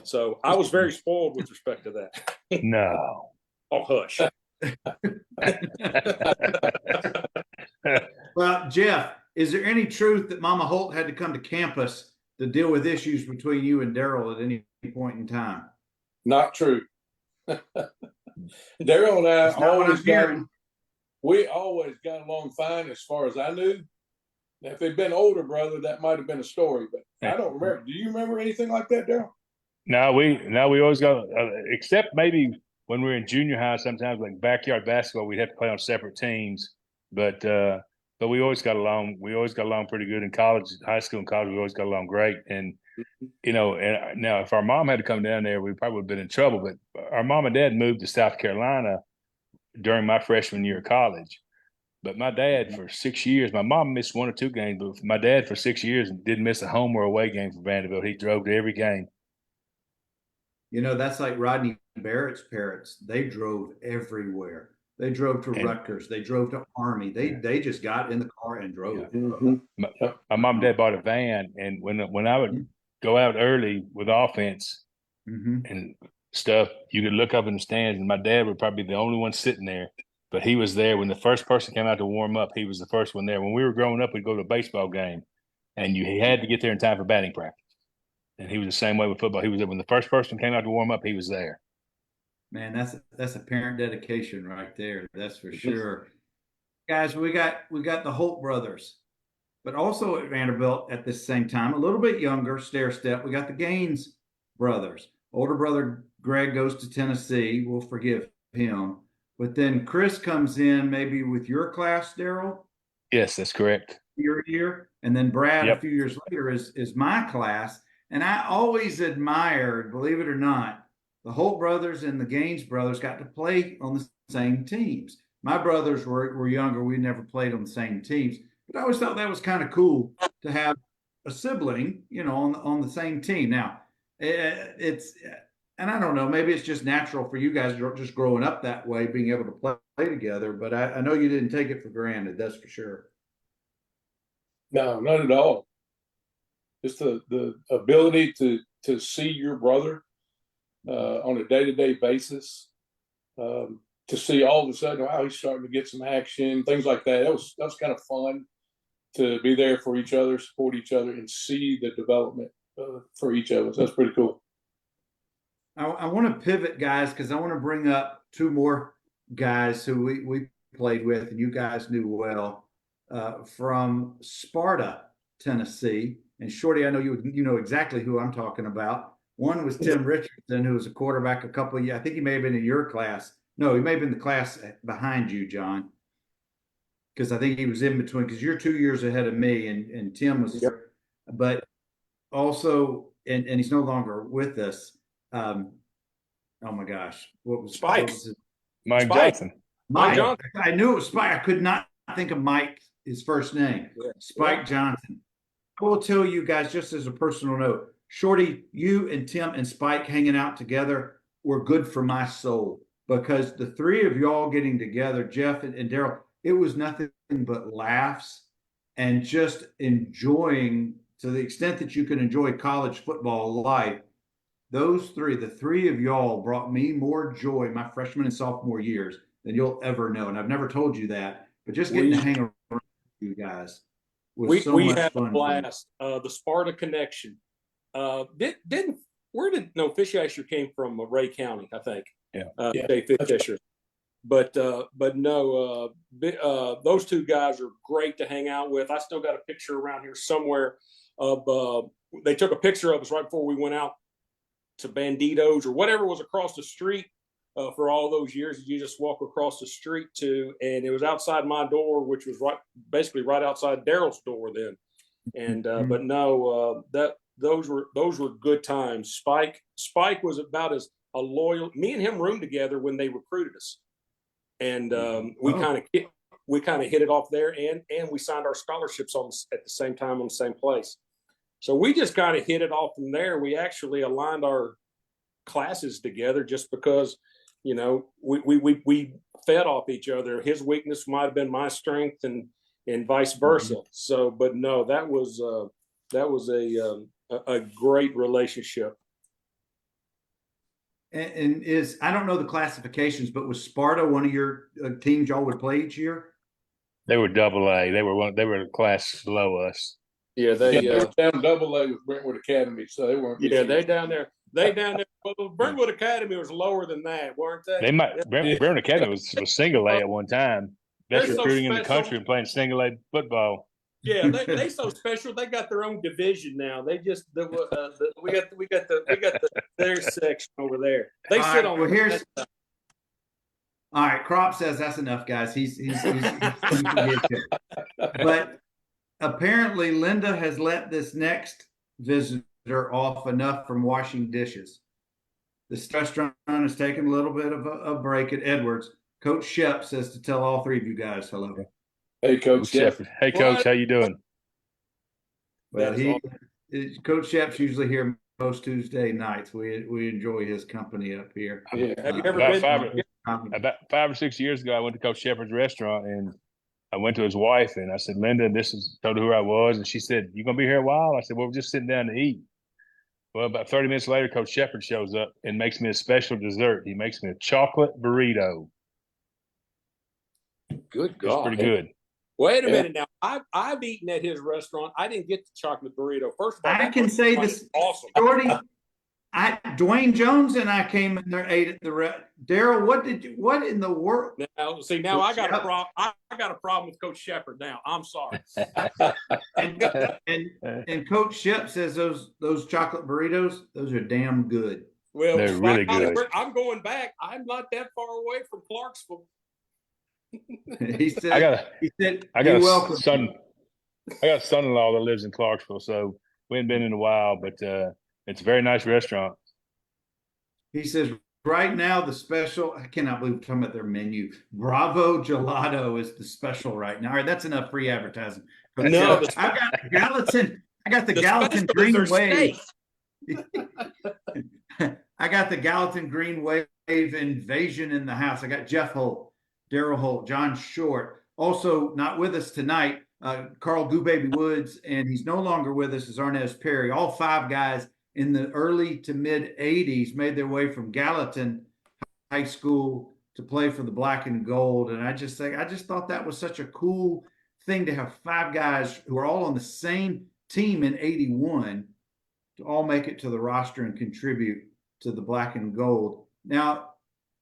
So I was very spoiled with respect to that. No. Oh, hush. Well, Jeff, is there any truth that Mama Holt had to come to campus to deal with issues between you and Daryl at any point in time? Not true. Daryl and I we always got along fine as far as I knew. Now, if they'd been older brother, that might have been a story, but I don't remember. Do you remember anything like that, Daryl? No, we always got, except maybe when we were in junior high, sometimes like backyard basketball, we'd have to play on separate teams. But we always got along. We always got along pretty good in college, high school and college. We always got along great. And, and now if our mom had to come down there, we probably would have been in trouble. But our mom and dad moved to South Carolina during my freshman year of college. But my dad for 6 years, my mom missed 1 or 2 games, but my dad for 6 years didn't miss a home or away game for Vanderbilt. He drove to every game. That's like Rodney Barrett's parents. They drove everywhere. They drove to Rutgers. They drove to Army. They just got in the car and drove. Yeah. Mm-hmm. My mom and dad bought a van, and when I would go out early with offense and stuff, you could look up in the stands, and my dad would probably be the only one sitting there. But he was there when the first person came out to warm up. He was the first one there. When we were growing up, we'd go to a baseball game, and he had to get there in time for batting practice. And he was the same way with football. He was there when the first person came out to warm up. He was there. Man, that's a parent dedication right there. That's for sure. Guys, we got the Holt brothers, but also at Vanderbilt at the same time, a little bit younger, stair step. We got the Gaines brothers. Older brother Greg goes to Tennessee. We'll forgive him. But then Chris comes in maybe with your class, Daryl? Yes, that's correct. Your year. And then Brad a few years later is my class. And I always admired, believe it or not, the Holt brothers and the Gaines brothers got to play on the same teams. My brothers were younger. We never played on the same teams. But I always thought that was kind of cool to have a sibling, on the same team. Now, and I don't know, maybe it's just natural for you guys just growing up that way, being able to play together. But I know you didn't take it for granted, that's for sure. No, not at all. Just the ability to see your brother on a day-to-day basis, to see all of a sudden, wow, he's starting to get some action, things like that. That was kind of fun to be there for each other, support each other, and see the development for each of us. That's pretty cool. I want to pivot, guys, because I want to bring up two more guys who we played with and you guys knew well from Sparta, Tennessee. And Shorty, I know you know exactly who I'm talking about. One was Tim Richardson, who was a quarterback a couple of years. I think he may have been in your class. No, he may have been the class behind you, John, because I think he was in between. Because you're 2 years ahead of me, and Tim was. Yep. But also, and he's no longer with us. Oh my gosh, what was his, Mike Spike. Johnson. Mike Johnson. I knew it was Spike. I could not think of Mike, his first name. Yeah. Spike Johnson. I will tell you guys, just as a personal note, Shorty, you and Tim and Spike hanging out together were good for my soul, because the three of y'all getting together, Jeff and Daryl, it was nothing but laughs and just enjoying, to the extent that you can enjoy college football life. Those three, the three of y'all, brought me more joy my freshman and sophomore years than you'll ever know. And I've never told you that, but just getting to hang around with you guys was so much had fun. a blast. The Sparta connection. Where did Fisher came from? Ray County, I think. Yeah. Dave Fisher. But no, those two guys are great to hang out with. I still got a picture around here somewhere of they took a picture of us right before we went out to Banditos or whatever was across the street for all those years that you just walk across the street to, and it was outside my door, which was basically right outside Daryl's door then. And but no, those were good times. Spike was about as a loyal. Me and him roomed together when they recruited us, and we kind of hit it off there, and we signed our scholarships at the same time on the same place. So we just kind of hit it off from there. We actually aligned our classes together just because, we fed off each other. His weakness might have been my strength, and vice versa. Mm-hmm. So, but no, that was a great relationship. And I don't know the classifications, but was Sparta one of your teams y'all would play each year? They were AA. They were a class below us. Yeah, they were down AA with Brentwood Academy, so they weren't. Yeah, they down there. Well, Brentwood Academy was lower than that, weren't they? Brentwood Academy was single A at one time. Best recruiting in the country and playing single A football. Yeah, they so special. They got their own division now. They just we got their section over there. They all sit right, on. Well, here's. All right, Crop says that's enough, guys. He's but apparently Linda has let this next visitor off enough from washing dishes. This restaurant is taking a little bit of a break at Edwards. Coach Shep says to tell all three of you guys hello. Hey, Coach Shep. Hey, Coach, how you doing? Well, Coach Shep's usually here most Tuesday nights. We enjoy his company up here. Yeah. Have you ever been? About 5 or 6 years ago, I went to Coach Shepard's restaurant, and I went to his wife, and I said, Linda, told her who I was, and she said, "You gonna be here a while?" I said, "Well, we're just sitting down to eat." Well, about 30 minutes later, Coach Shepard shows up and makes me a special dessert. He makes me a chocolate burrito. Good God, it's pretty good. Wait a minute now. I've eaten at his restaurant. I didn't get the chocolate burrito. First of all, I can say this awesome. Shorty, Dwayne Jones and I came in there, ate at the Daryl. What in the world? Now, see, now I got a problem. I got a problem with Coach Shepard. Now I'm sorry. and Coach Shep says those chocolate burritos, those are damn good. Well, they're really good. I'm going back. I'm not that far away from Clarksville. He said, I got a son-in-law that lives in Clarksville, so we haven't been in a while, but it's a very nice restaurant. He says right now the special, I cannot believe we're talking about their menu. Bravo Gelato is the special right now. All right, that's enough free advertising. No, I got Gallatin. I got the Gallatin Green Wave. I got the Gallatin Green Wave invasion in the house. I got Jeff Holt, Daryl Holt, John Short. Also not with us tonight, Carl GooBaby Woods, and he's no longer with us, is Arnez Perry. All five guys in the early to mid 80s made their way from Gallatin High School to play for the Black and Gold. And I just thought that was such a cool thing to have five guys who are all on the same team in 81 to all make it to the roster and contribute to the black and gold. Now,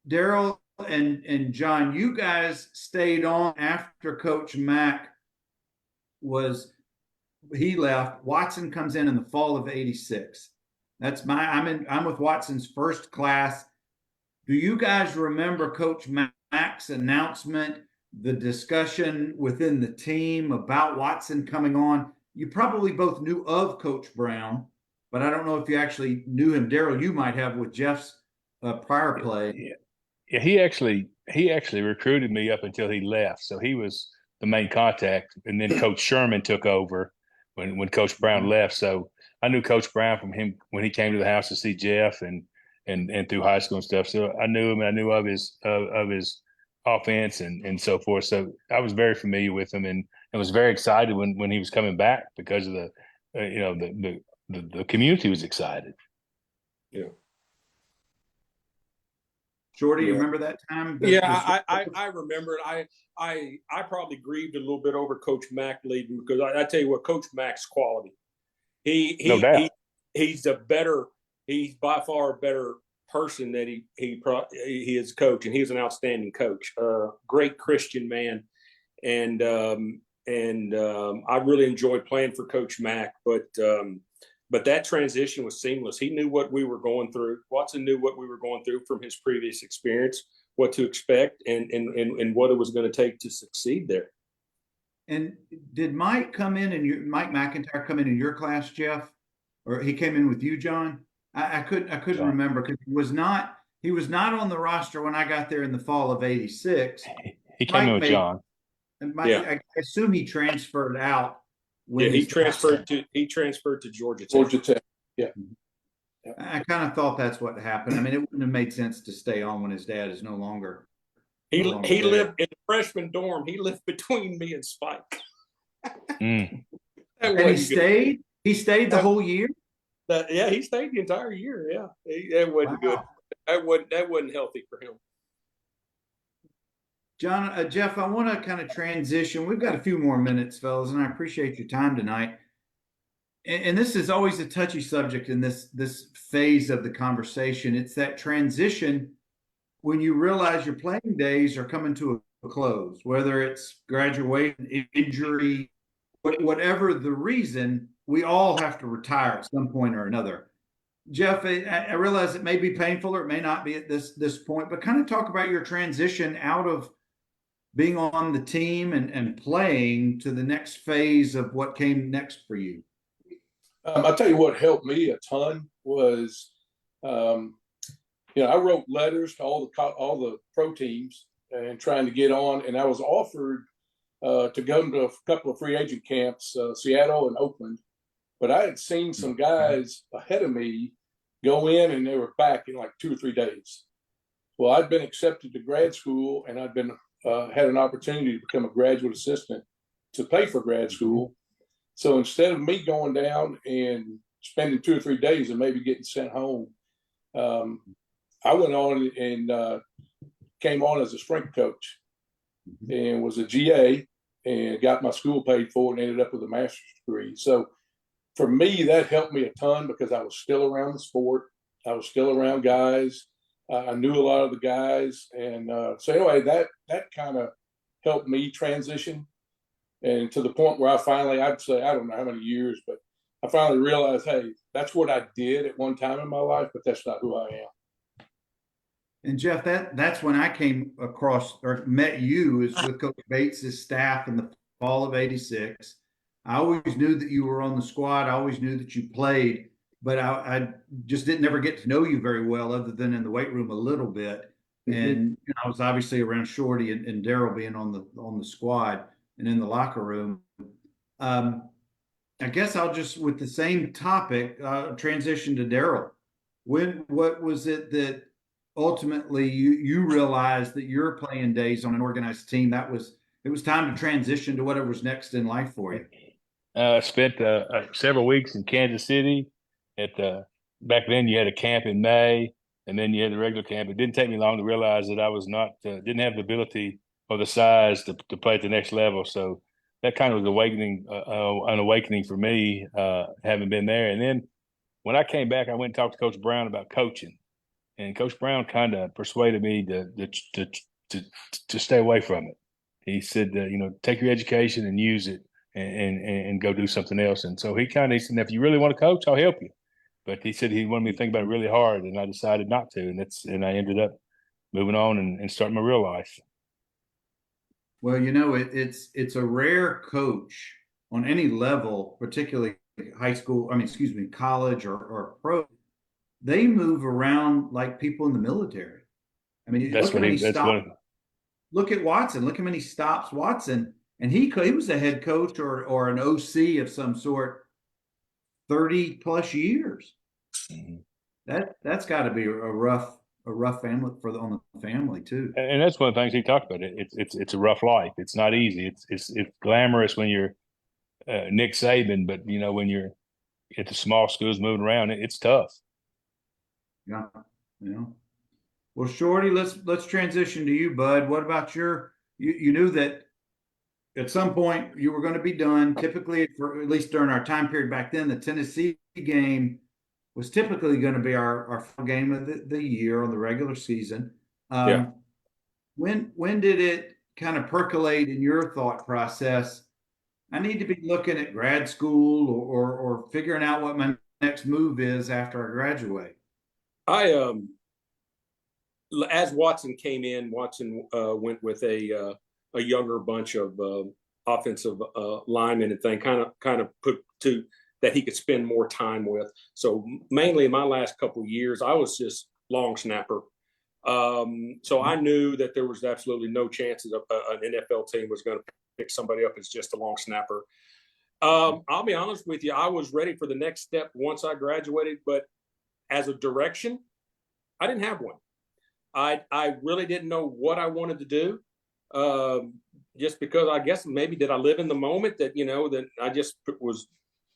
Daryl and John, you guys stayed on after Coach Mack he left. Watson comes in the fall of '86. I'm with Watson's first class. Do you guys remember Coach Mack's announcement, the discussion within the team about Watson coming on? You probably both knew of Coach Brown, but I don't know if you actually knew him. Daryl, you might have with Jeff's prior play. Yeah, he actually recruited me up until he left. So he was the main contact, and then Coach Sherman took over when Coach Brown left. So I knew Coach Brown from him when he came to the house to see Jeff and through high school and stuff. So I knew him, and I knew of his offense and so forth. So I was very familiar with him, and was very excited when he was coming back because of the community was excited. Yeah. Shorty, you remember that time? I remember it. I probably grieved a little bit over Coach Mack leaving because I tell you what, Coach Mack's quality. No doubt. He's by far a better person that he is a coach, and he's an outstanding coach, great Christian man, and I really enjoyed playing for Coach Mack, but that transition was seamless. He knew what we were going through. Watson knew what we were going through from his previous experience, what to expect, and what it was going to take to succeed there. And did Mike McIntyre come in your class, Jeff, or he came in with you, John? I couldn't remember because he was not on the roster when I got there in the fall of '86. He came in with John. And I assume he transferred out. He transferred to Georgia Tech. Georgia Tech. Yeah. I kind of thought that's what happened. I mean, it wouldn't have made sense to stay on when his dad is no longer. He lived in the freshman dorm. He lived between me and Spike. Mm. And he stayed. He stayed the whole year. He stayed the entire year. Yeah, that wasn't good. That wasn't healthy for him. John, Jeff, I want to kind of transition. We've got a few more minutes, fellas, and I appreciate your time tonight. And this is always a touchy subject in this phase of the conversation. It's that transition when you realize your playing days are coming to a close, whether it's graduation, injury, whatever the reason, we all have to retire at some point or another. Jeff, I realize it may be painful or it may not be at this point, but kind of talk about your transition out of being on the team and playing to the next phase of what came next for you. I'll tell you what helped me a ton was, I wrote letters to all the pro teams and trying to get on, and I was offered to go to a couple of free agent camps, Seattle and Oakland, but I had seen some guys ahead of me go in and they were back in like 2 or 3 days. Well, I'd been accepted to grad school, and I'd been had an opportunity to become a graduate assistant to pay for grad school. So instead of me going down and spending 2 or 3 days and maybe getting sent home, I went on and came on as a strength coach and was a GA and got my school paid for and ended up with a master's degree. So for me, that helped me a ton because I was still around the sport. I was still around guys. I knew a lot of the guys. And so anyway, that kind of helped me transition. And to the point where I'd say, I don't know how many years, but I finally realized, hey, that's what I did at one time in my life, but that's not who I am. And Jeff, that's when I came across or met you is with Coach Bates' staff in the fall of '86. I always knew that you were on the squad. I always knew that you played, but I just didn't ever get to know you very well other than in the weight room a little bit. And I was obviously around Shorty and Daryl being on the squad and in the locker room. I guess I'll just, with the same topic, transition to Daryl. What was it that ultimately you realized that your playing days on an organized team, it was time to transition to whatever was next in life for you? I spent several weeks in Kansas City. Back then you had a camp in May, and then you had the regular camp. It didn't take me long to realize that I was didn't have the ability or the size to play at the next level. So that kind of was an awakening for me, having been there. And then when I came back, I went and talked to Coach Brown about coaching. and Coach Brown kind of persuaded me to stay away from it. He said, take your education and use it, and go do something else. And so he said, if you really want to coach, I'll help you. But he said he wanted me to think about it really hard, and I decided not to. And I ended up moving on and starting my real life. Well, it's a rare coach on any level, particularly high school, college or pro. They move around like people in the military. I mean, That's look what at he. That's what. Look at Watson. Look how many stops Watson, and he was a head coach or an OC of some sort, 30 plus years. Mm-hmm. That's got to be a rough family on the family too. And that's one of the things he talked about. It's a rough life. It's not easy. It's glamorous when you're Nick Saban, but when you're at the small schools moving around, it's tough. Yeah. Well, Shorty, let's transition to you, bud. What about you knew that at some point you were going to be done. Typically, for at least during our time period back then, the Tennessee game was typically going to be our game of the year on the regular season. When did it kind of percolate in your thought process? I need to be looking at grad school or figuring out what my next move is after I graduate. As Watson came in, Watson went with a younger bunch of offensive linemen and thing, kind of put to that he could spend more time with. So mainly in my last couple of years, I was just long snapper. So I knew that there was absolutely no chances of an NFL team was going to pick somebody up as just a long snapper. I'll be honest with you, I was ready for the next step once I graduated, but as a direction, I didn't have one. I really didn't know what I wanted to do, just because I guess maybe did I live in the moment that that I just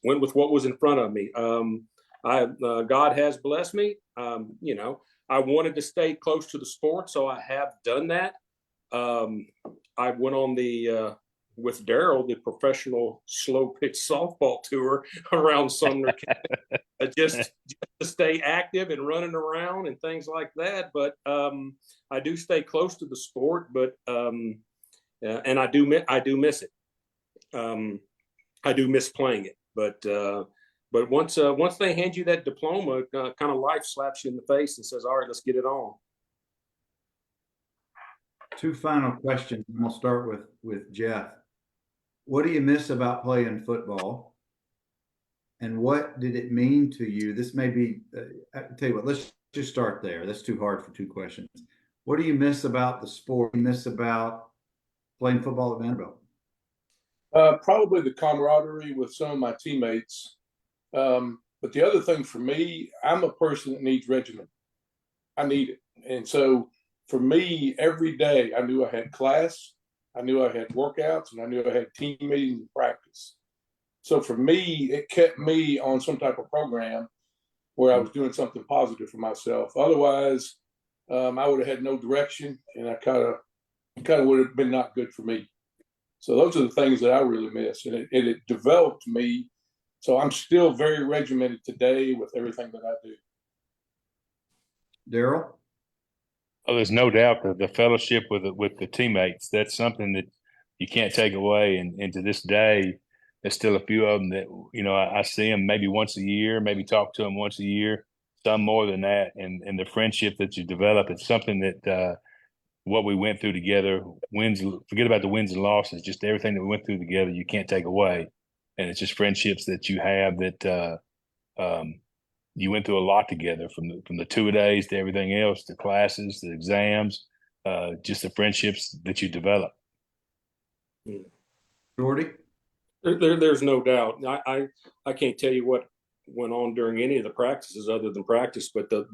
went with what was in front of me. God has blessed me. I wanted to stay close to the sport, so I have done that. I went on with Daryl, the professional slow pitch softball tour around Sumner, just to stay active and running around and things like that. But I do stay close to the sport, but and I do miss it. I do miss playing it, but once they hand you that diploma, kind of life slaps you in the face and says, "All right, let's get it on." Two final questions. We'll start with Jeff. What do you miss about playing football? And what did it mean to you? This may be, I'll tell you what, let's just start there. That's too hard for two questions. What do you miss about the sport? What do you miss about playing football at Vanderbilt? Probably the camaraderie with some of my teammates. But the other thing for me, I'm a person that needs regimen. I need it. And so for me, every day I knew I had class, I knew I had workouts, and I knew I had team meetings and practice. So for me, it kept me on some type of program where I was doing something positive for myself. Otherwise, I would have had no direction, and I kind of would have been not good for me. So those are the things that I really miss, and it developed me. So I'm still very regimented today with everything that I do. Daryl? Oh, there's no doubt the fellowship with the teammates. That's something that you can't take away. And to this day, there's still a few of them that I see them maybe once a year, maybe talk to them once a year, some more than that. And the friendship that you develop, it's something that what we went through together. Forget about the wins and losses, just everything that we went through together. You can't take away, and it's just friendships that you have that. You went through a lot together, from the two-a-days to everything else, the classes, the exams, just the friendships that you develop. Jordy? There's no doubt. I can't tell you what went on during any of the practices other than practice, but the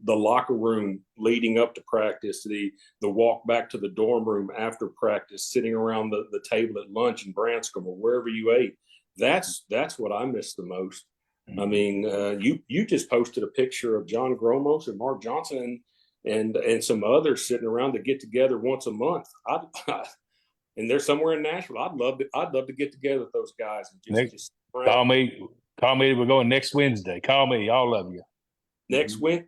locker room leading up to practice, the walk back to the dorm room after practice, sitting around the table at lunch in Branscombe or wherever you ate. That's what I miss the most. I mean, you just posted a picture of John Gromos and Mark Johnson and some others sitting around to get together once a month. And they're somewhere in Nashville. I'd love to get together with those guys and just call me. We're going next Wednesday. Call me, all of you. Next win,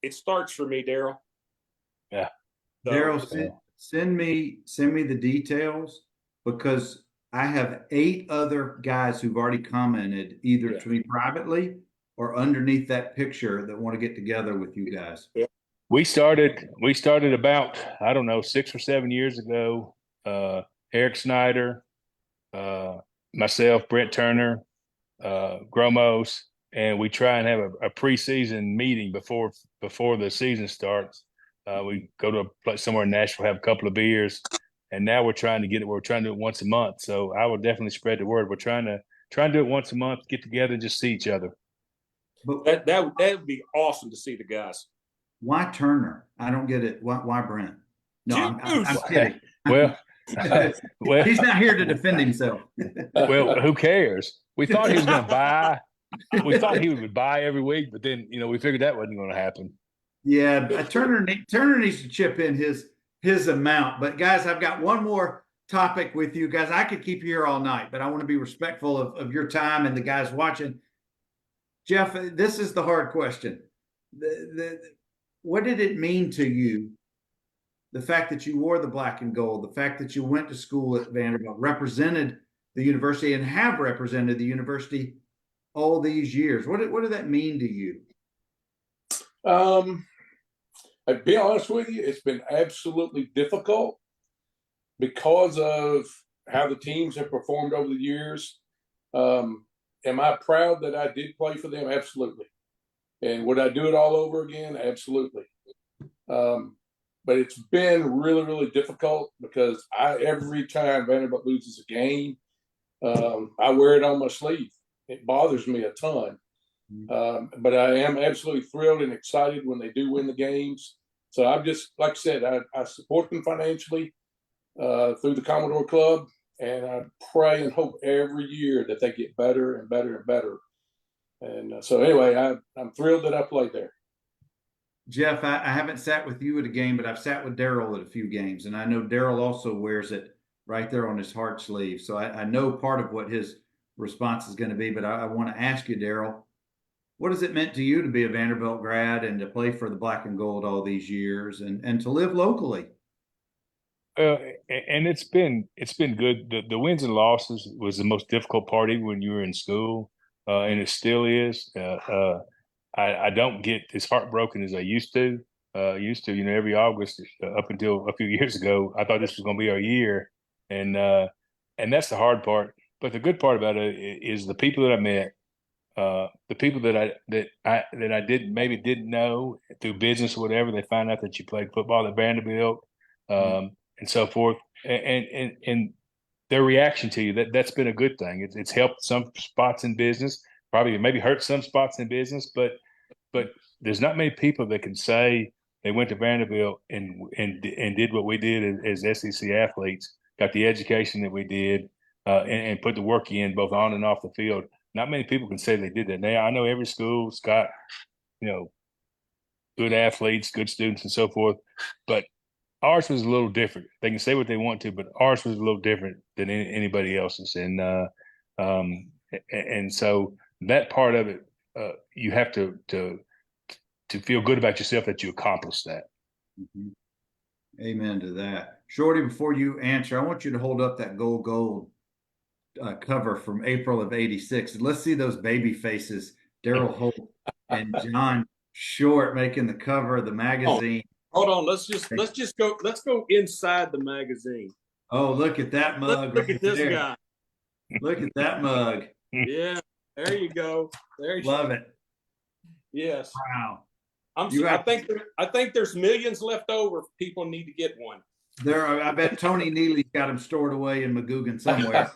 it starts for me, Daryl. Yeah. So, Daryl, send me the details, because I have 8 other guys who've already commented either to me privately or underneath that picture that want to get together with you guys. Yeah. We started about, I don't know, 6 or 7 years ago. Eric Snyder, myself, Brent Turner, Gromos, and we try and have a preseason meeting before the season starts. We go to a place somewhere in Nashville, have a couple of beers, and now we're trying to do it once a month. So I will definitely spread the word. We're trying to do it once a month, get together and just see each other. But that would be awesome to see the guys. Why Turner? I don't get it. Why Brent? No, I'm kidding. Well, he's not here to defend himself. Well, who cares? We thought he was going to buy. We thought he would buy every week, but then we figured that wasn't going to happen. Yeah, Turner needs to chip in his amount. But guys, I've got one more topic with you guys. I could keep you here all night, but I want to be respectful of your time and the guys watching. Jeff, this is the hard question. What did it mean to you, the fact that you wore the black and gold, the fact that you went to school at Vanderbilt, represented the university and have represented the university all these years? What did that mean to you? I'll be honest with you, it's been absolutely difficult because of how the teams have performed over the years. Am I proud that I did play for them? Absolutely. And would I do it all over again? Absolutely. But it's been really, really difficult because every time Vanderbilt loses a game, I wear it on my sleeve. It bothers me a ton. But I am absolutely thrilled and excited when they do win the games. So I'm just, like I said, I support them financially through the Commodore Club, and I pray and hope every year that they get better and better and better. And so anyway, I'm thrilled that I played there. Jeff, I haven't sat with you at a game, but I've sat with Daryl at a few games, and I know Daryl also wears it right there on his heart sleeve. So I know part of what his response is going to be, but I want to ask you, Daryl, what has it meant to you to be a Vanderbilt grad and to play for the black and gold all these years and to live locally? And it's been good. The wins and losses was the most difficult part even when you were in school, and it still is. I don't get as heartbroken as I used to. Every August up until a few years ago, I thought this was going to be our year, and that's the hard part. But the good part about it is the people that I met, the people that I didn't know through business or whatever. They find out that you played football at Vanderbilt, and so forth, and their reaction to you. That's been a good thing. It's helped some spots in business. Probably maybe hurt some spots in business, but there's not many people that can say they went to Vanderbilt and did what we did as SEC athletes, got the education that we did, and put the work in both on and off the field. Not many people can say they did that. Now I know every school's got, good athletes, good students, and so forth, but ours was a little different. They can say what they want to, but ours was a little different than anybody else's, and so that part of it, you have to feel good about yourself that you accomplished that. Mm-hmm. Amen to that. Shorty, before you answer, I want you to hold up that gold cover from April of '86. And let's see those baby faces, Daryl Holt and John Short making the cover of the magazine. Hold on, let's go inside the magazine. Oh, look at that mug. Look at this guy. Look at that mug. Yeah, there you go. Love it. Yes. Wow. I think there's millions left over. People need to get one. I bet Tony Neely's got them stored away in Magoogan somewhere.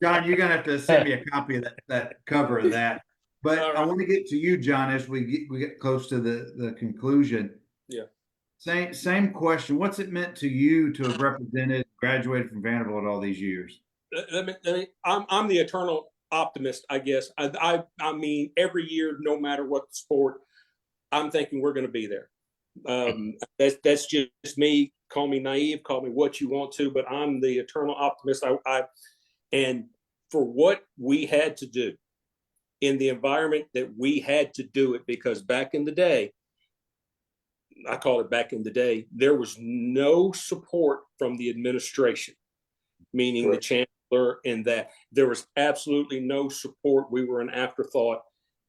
John, you're gonna have to send me a copy of that cover of that. But right. I want to get to you, John, as we get close to the conclusion. Yeah. Same question. What's it meant to you to have graduated from Vanderbilt all these years? I'm the eternal optimist, I guess. I mean, every year, no matter what the sport, I'm thinking we're going to be there. That's just me. Call me naive, call me what you want to, but I'm the eternal optimist. And for what we had to do in the environment that we had to do it, because back in the day, I call it back in the day, there was no support from the administration, meaning the chancellor, and that there was absolutely no support. We were an afterthought.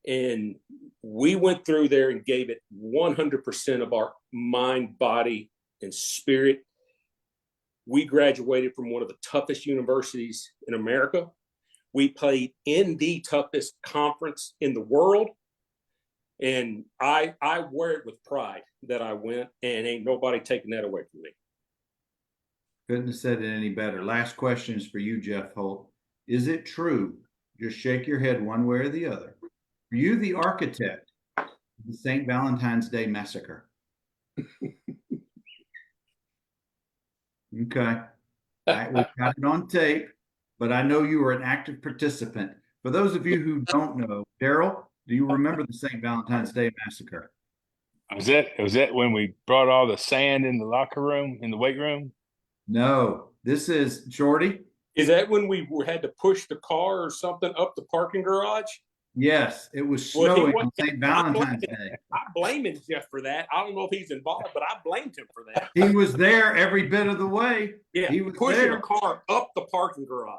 And we went through there and gave it 100% of our mind, body, and spirit. We graduated from one of the toughest universities in America. We played in the toughest conference in the world. And I wear it with pride that I went, and ain't nobody taking that away from me. Couldn't have said it any better. Last question is for you, Jeff Holt. Is it true? Just shake your head one way or the other. Are you the architect of the St. Valentine's Day Massacre? Okay. We got it on tape, but I know you were an active participant. For those of you who don't know, Daryl, do you remember the St. Valentine's Day Massacre? Was that when we brought all the sand in the locker room, in the weight room? No, this is Shorty. Is that when we had to push the car or something up the parking garage? Yes, it was snowing on St. Valentine's Day. I'm blaming Jeff for that. I don't know if he's involved, but I blamed him for that. He was there every bit of the way. Yeah, he was pushing there. a car up the parking garage.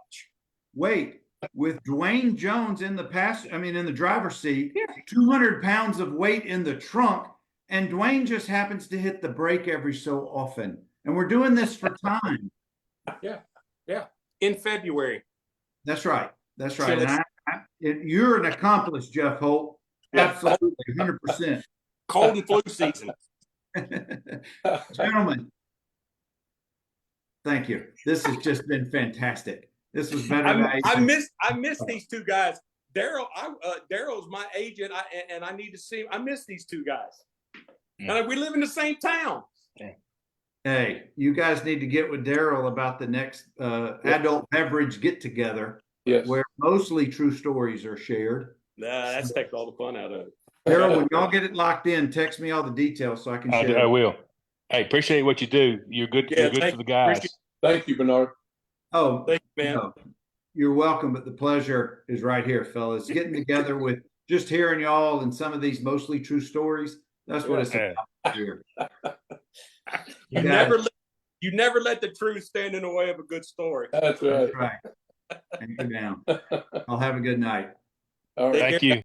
Wait, with Dwayne Jones in the driver's seat, 200 pounds of weight in the trunk, and Dwayne just happens to hit the brake every so often. And we're doing this for time. Yeah. In February. That's right. And you're an accomplice, Jeff Holt. Absolutely, 100%. Cold and flu season. Gentlemen, thank you. This has just been fantastic. This was better than I miss these two guys. Daryl's my agent, and I need to see him. I miss these two guys. And we live in the same town. Yeah. Hey, you guys need to get with Daryl about the next adult beverage get together, where mostly true stories are shared. Nah, that's taking all the fun out of it. Daryl, when y'all get it locked in, text me all the details so I can share. I will. Hey, appreciate what you do. You're good. You're good for the guys. Thank you, Bernard. Oh, thank you, man. No, you're welcome, but the pleasure is right here, fellas. Getting together with just hearing y'all and some of these mostly true stories. That's what it's about here. You never let the truth stand in the way of a good story. That's right. That's right. Thank you down. I'll have a good night. All right. Thank you.